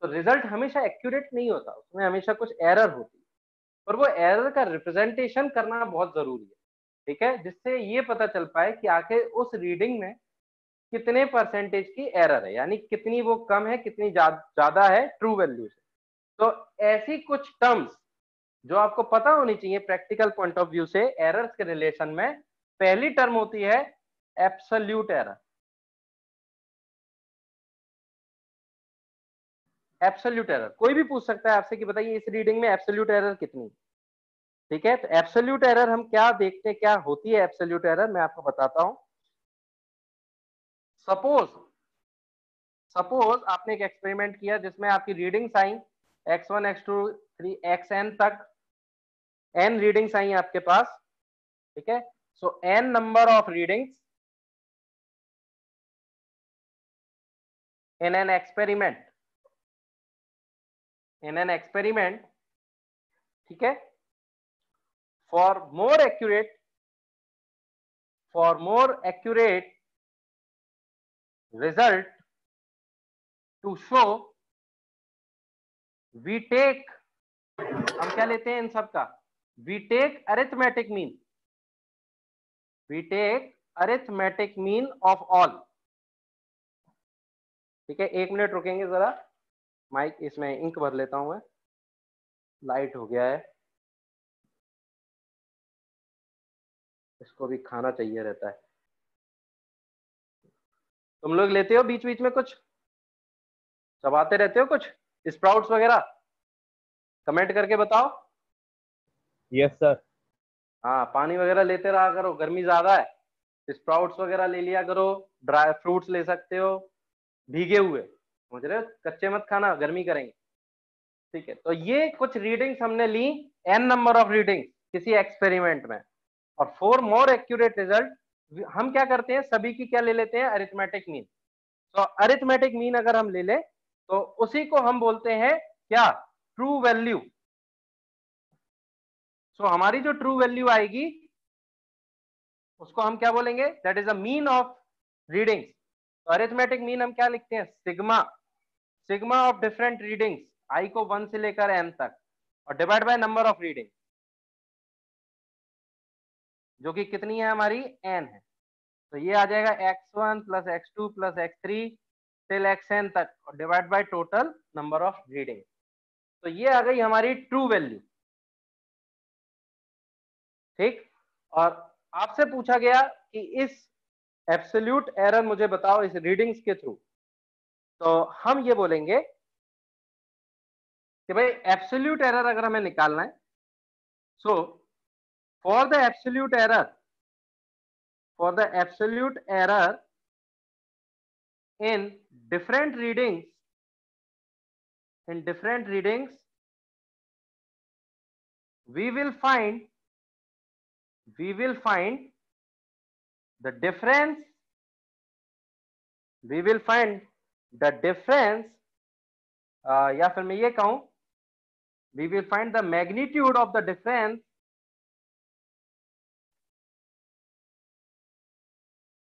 तो रिजल्ट हमेशा एक्यूरेट नहीं होता, उसमें हमेशा कुछ एरर होती है, पर वो एरर का रिप्रेजेंटेशन करना बहुत जरूरी है। ठीक है, जिससे ये पता चल पाए कि आखिर उस रीडिंग में कितने परसेंटेज की एरर है, यानी कितनी वो कम है, कितनी ज्यादा है ट्रू वैल्यू से। तो ऐसी कुछ टर्म्स जो आपको पता होनी चाहिए प्रैक्टिकल पॉइंट ऑफ व्यू से एरर्स के रिलेशन में। पहली टर्म होती है एब्सोल्यूट एरर। एब्सोल्यूट एरर कोई भी पूछ सकता है आपसे कि बताइए इस रीडिंग में एब्सोल्यूट एरर कितनी। ठीक है, तो एब्सोल्यूट एरर हम क्या देखते हैं, क्या होती है एब्सोल्यूट एरर, मैं आपको बताता हूं। सपोज आपने एक एक्सपेरिमेंट किया जिसमें आपकी reading sign x1 x2 3 xn तक n रीडिंग्स आई आपके पास। ठीक है, so n number of readings in an experiment। ठीक है, for more accurate result to show we take, हम क्या लेते हैं इन सब का, we take arithmetic mean arithmetic mean of all. ठीक है, 1 मिनट रुकेंगे जरा, माइक इसमें इंक भर लेता हूं मैं, लाइट हो गया है, इसको भी खाना चाहिए रहता है। तुम लोग लेते हो बीच बीच में कुछ, चबाते रहते हो कुछ स्प्राउट्स वगैरह? कमेंट करके बताओ। Yes sir. हाँ, पानी वगैरह लेते रहा करो, गर्मी ज्यादा है, स्प्राउट्स वगैरह ले लिया करो, ड्राई फ्रूट्स ले सकते हो भीगे हुए, समझ रहे हो, कच्चे मत खाना, गर्मी करेंगे। ठीक है, तो ये कुछ रीडिंग्स हमने ली, n नंबर ऑफ रीडिंग्स किसी एक्सपेरिमेंट में, और फॉर मोर एक्यूरेट रिजल्ट हम क्या करते हैं, सभी की क्या ले लेते हैं, अरिथमेटिक मीन। तो अरिथमेटिक मीन अगर हम ले ले तो उसी को हम बोलते हैं क्या, ट्रू वैल्यू। सो हमारी जो ट्रू वैल्यू आएगी उसको हम क्या बोलेंगे, that is a mean of readings. तो अरिथमेटिक मीन हम क्या लिखते हैं, sigma, sigma of different readings, I को 1 से लेकर n तक, और divide by number of reading, जो कि कितनी है हमारी, n है। तो ये आ जाएगा x1 plus x2 plus x3 till xn तक, और divide by total number of reading. तो ये आ गई हमारी ट्रू वैल्यू। ठीक, और आपसे पूछा गया कि इस एब्सोल्यूट एरर मुझे बताओ इस रीडिंग्स के थ्रू, तो हम ये बोलेंगे कि भाई एब्सोल्यूट एरर अगर हमें निकालना है, so for the absolute error, for the absolute error in different readings, in different readings we will find the difference, we will find the difference, या फिर मैं ये कहूं, we will find the magnitude of the difference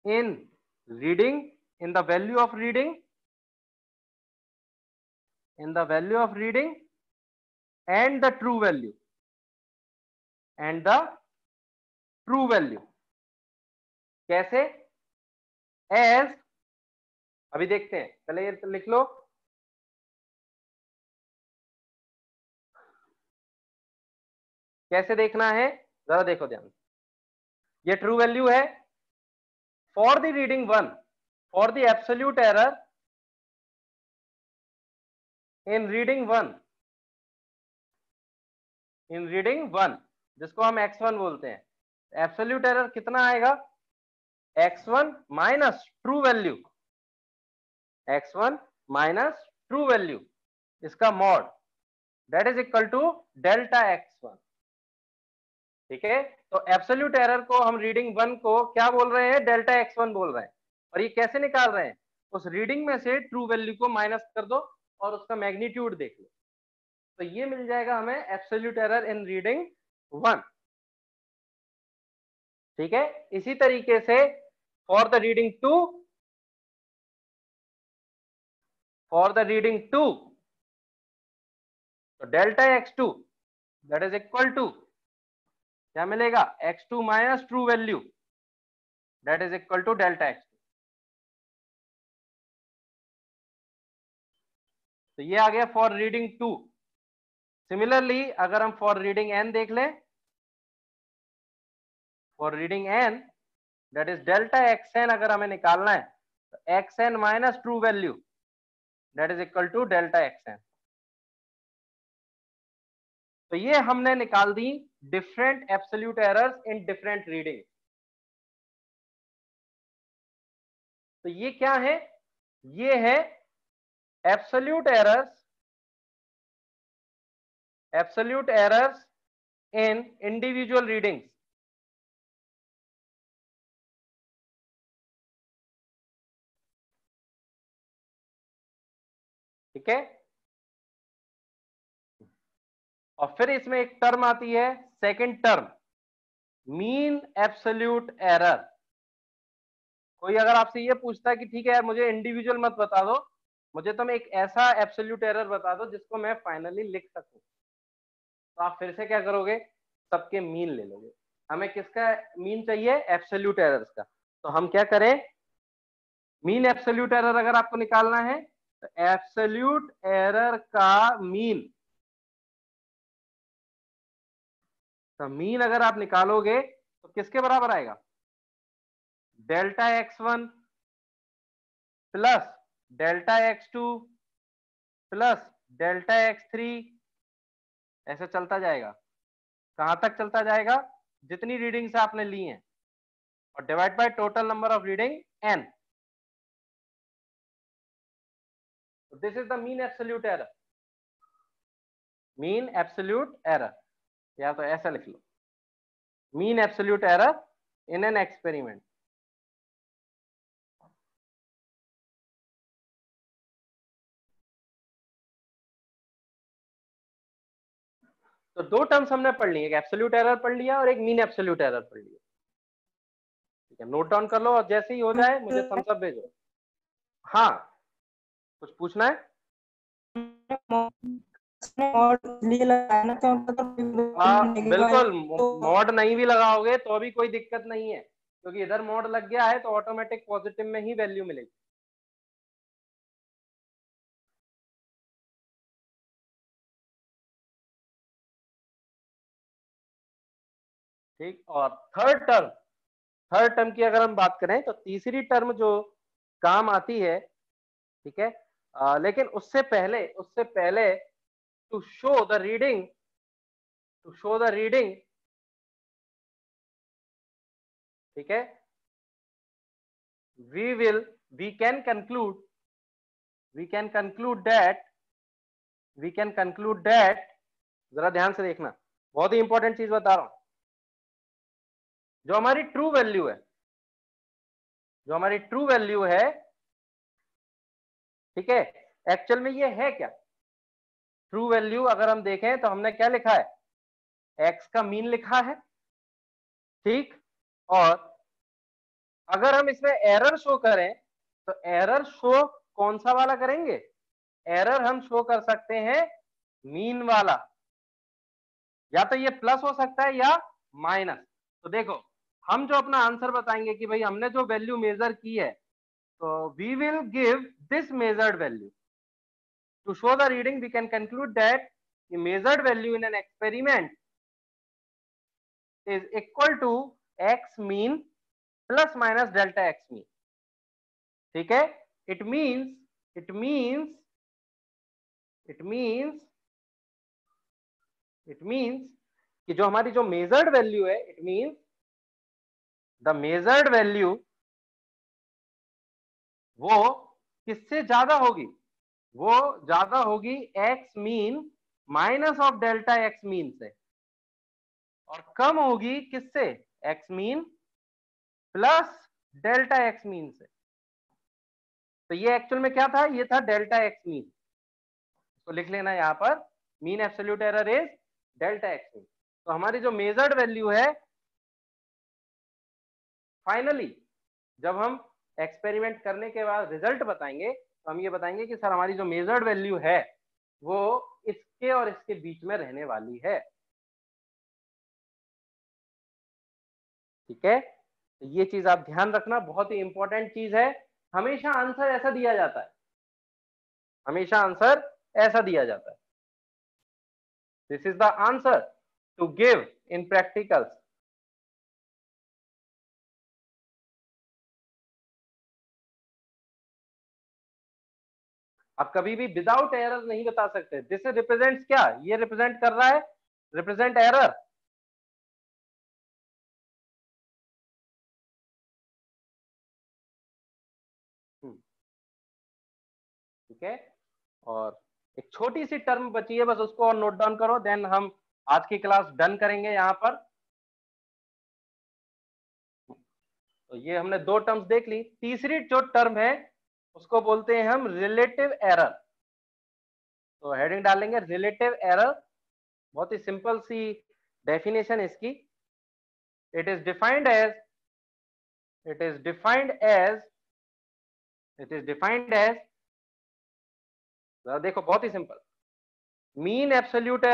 in reading, in the value of reading, in the value of reading and the true value, and the true value। कैसे, as, अभी देखते हैं, पहले ये लिख लो, कैसे देखना है जरा देखो ध्यान। ये ट्रू वैल्यू है for the reading 1, for the absolute error in reading 1, in reading 1, जिसको हम x1 बोलते हैं। एब्सोल्यूट एरर कितना आएगा, x1 minus true value, x1 minus true value, इसका mod, that is equal to delta x1। ठीक है, तो एब्सोल्यूट एरर को हम रीडिंग 1 को क्या बोल रहे हैं, डेल्टा x1 बोल रहे हैं। और ये कैसे निकाल रहे हैं, उस रीडिंग में से ट्रू वैल्यू को माइनस कर दो और उसका मैग्नीट्यूड देख लो, तो ये मिल जाएगा हमें एब्सोल्यूट एरर इन रीडिंग 1। ठीक है, इसी तरीके से for the reading 2, for the reading 2, तो delta x2 that is equal to क्या मिलेगा, x2 minus true value, that is equal to delta x2। तो ये आ गया फॉर रीडिंग 2। सिमिलरली अगर हम फॉर रीडिंग n देख लें, for reading n that is delta xn, अगर हमें निकालना है तो xn minus true value that is equal to delta xn। तो ये हमने निकाल दी different absolute errors in different reading. तो ये क्या है, ये है absolute errors, absolute errors in individual readings. ठीक है, और फिर इसमें एक टर्म आती है, second term, mean absolute error. कोई अगर आपसे ये पूछता है कि ठीक है यार मुझे इंडिविजुअल मत बता दो, मुझे तुम एक ऐसा एब्सोल्यूट एरर बता दो जिसको मैं फाइनली लिख सकूं, तो आप फिर से क्या करोगे, सबके मीन ले लोगे। हमें किसका मीन चाहिए, एब्सोल्यूट एरर्स का। तो हम क्या करें, मीन एब्सोल्यूट एरर अगर आपको निकालना है तो एब्सोल्यूट एरर का मीन, तो मीन अगर आप निकालोगे तो किसके बराबर आएगा, delta x1 plus delta x2 plus delta x3, ऐसे चलता जाएगा। कहां तक चलता जाएगा, जितनी रीडिंग्स आपने ली हैं, और divide by total number of reading n। This is the mean absolute error, mean absolute error, या तो ऐसा लिख लो, mean absolute error in an experiment. तो दो टर्म्स हमने पढ़ ली, एक एब्सोल्यूट एरर पढ़ लिया और एक मीन एब्सोल्यूट एरर पढ़ लिया। ठीक है, नोट डाउन कर लो और जैसे ही हो जाए मुझे थम्स अप भेजो। हाँ, कुछ पूछना है? बिल्कुल, मॉड नहीं भी लगाओगे तो भी कोई दिक्कत नहीं है, क्योंकि इधर मॉड लग गया है तो ऑटोमेटिक पॉजिटिव में ही वैल्यू मिलेगी। ठीक, और थर्ड टर्म की अगर हम बात करें तो तीसरी टर्म जो काम आती है, ठीक है, लेकिन उससे पहले टू शो द रीडिंग, ठीक है, we can conclude that, जरा ध्यान से देखना, बहुत ही इंपॉर्टेंट चीज बता रहा हूं। जो हमारी ट्रू वैल्यू है, ठीक है, एक्चुअल में ये है क्या, ट्रू वैल्यू अगर हम देखें तो हमने क्या लिखा है, x का मीन लिखा है, ठीक, और अगर हम इसमें एरर शो करें तो एरर शो कौन सा वाला करेंगे, एरर हम शो कर सकते हैं मीन वाला, या तो ये प्लस हो सकता है या माइनस। तो देखो, हम जो अपना आंसर बताएंगे कि भाई हमने जो वैल्यू मेजर की है, तो we will give this measured value to show the reading. We can conclude that the measured value in an experiment is equal to x mean plus minus delta x mean। ठीक है, it means कि जो हमारी जो measured value है, it means the measured value वो किससे ज्यादा होगी, वो ज्यादा होगी x mean minus of delta x mean से, और कम होगी किससे, x mean plus delta x mean से। तो ये एक्चुअल में क्या था, ये था डेल्टा x मीन, तो लिख लेना यहां पर, mean absolute error is delta x mean. तो हमारी जो मेजर्ड वैल्यू है, फाइनली जब हम एक्सपेरिमेंट करने के बाद रिजल्ट बताएंगे तो हम ये बताएंगे कि सर हमारी जो मेजर्ड वैल्यू है वो इसके और इसके बीच में रहने वाली है। ठीक है, तो ये चीज आप ध्यान रखना, बहुत ही इंपॉर्टेंट चीज है। हमेशा आंसर ऐसा दिया जाता है, हमेशा आंसर ऐसा दिया जाता है, this is the answer to give in practicals. आप कभी भी विदाउट एरर नहीं बता सकते। दिस रिप्रेजेंट्स क्या, ये रिप्रेजेंट कर रहा है, रिप्रेजेंट एरर। ठीक है, और एक छोटी सी टर्म बची है, बस उसको और नोट डाउन करो, देन हम आज की क्लास डन करेंगे यहां पर। तो ये हमने दो टर्म्स देख ली, तीसरी जो टर्म है उसको बोलते हैं हम रिलेटिव एरर। तो हेडिंग डालेंगे रिलेटिव एरर, बहुत ही सिंपल सी डेफिनेशन इसकी। इट इज डिफाइंड एज देखो बहुत ही simple, mean absolute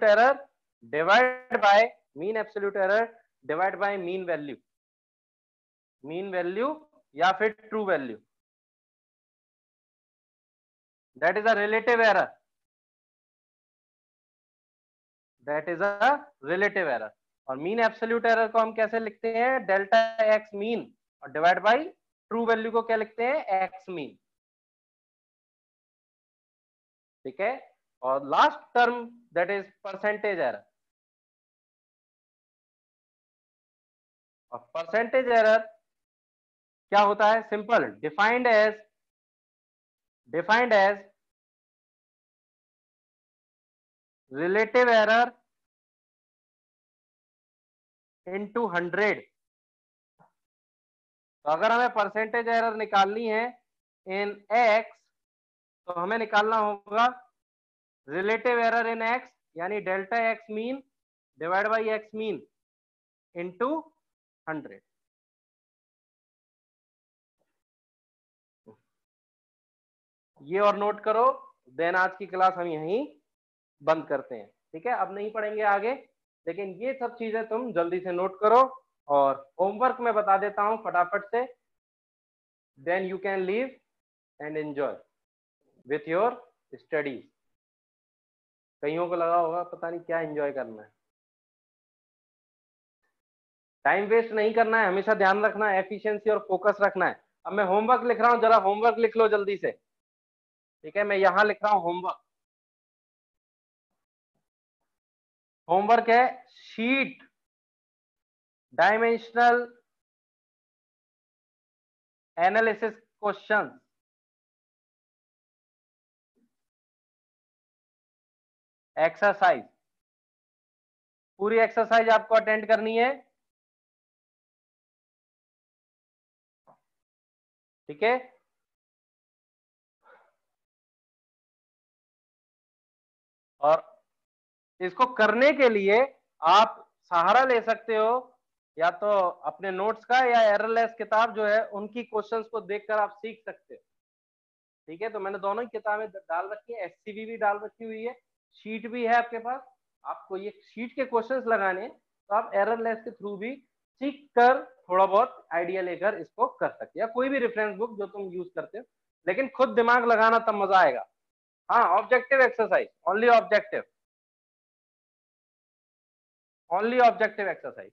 error divide by mean absolute error divide by mean value या फिर true value, that is a relative error, that is a relative error. और mean absolute error को हम कैसे लिखते हैं, डेल्टा एक्स मीन और divide by true value को क्या लिखते हैं, एक्स मीन। ठीक है, और last term that is percentage error. और परसेंटेज एरर क्या होता है, simple, defined as relative error into 100। तो अगर हमें परसेंटेज एरर निकालनी है इन एक्स, तो हमें निकालना होगा रिलेटिव एरर इन एक्स, यानी delta x mean divide by x mean into 100। ये और नोट करो, देन आज की क्लास हम यहीं बंद करते हैं। ठीक है, अब नहीं पढ़ेंगे आगे, लेकिन ये सब चीजें तुम जल्दी से नोट करो। और होमवर्क में बता देता हूं फटाफट से, then you can leave and enjoy with your studies. कईयों को लगा होगा पता नहीं क्या एंजॉय करना है, टाइम वेस्ट नहीं करना है, हमेशा ध्यान रखना है, एफिशिएंसी और फोकस रखना है। अब मैं होमवर्क लिख रहा हूं, जरा होमवर्क लिख लो जल्दी से। ठीक है, मैं यहां लिख रहा हूं होमवर्क। होमवर्क है sheet dimensional analysis question. Exercise, पूरी एक्सरसाइज आपको अटेंड करनी है। ठीक है, और इसको करने के लिए आप सहारा ले सकते हो या तो अपने नोट्स का, या एररलेस किताब जो है उनकी क्वेश्चंस को देखकर आप सीख सकते हो। ठीक है, तो मैंने दोनों ही किताबें डाल रखी है, एससीवी भी डाल रखी हुई है, शीट भी है आपके पास। आपको ये शीट के क्वेश्चंस लगाने, तो आप एररलेस के थ्रू भी सीख कर थोड़ा बहुत आइडिया लेकर इसको कर सकते हो, या कोई भी रेफरेंस बुक जो तुम यूज करते हो, लेकिन खुद दिमाग लगाना तब मजा आएगा। हाँ, objective exercise, only objective exercise.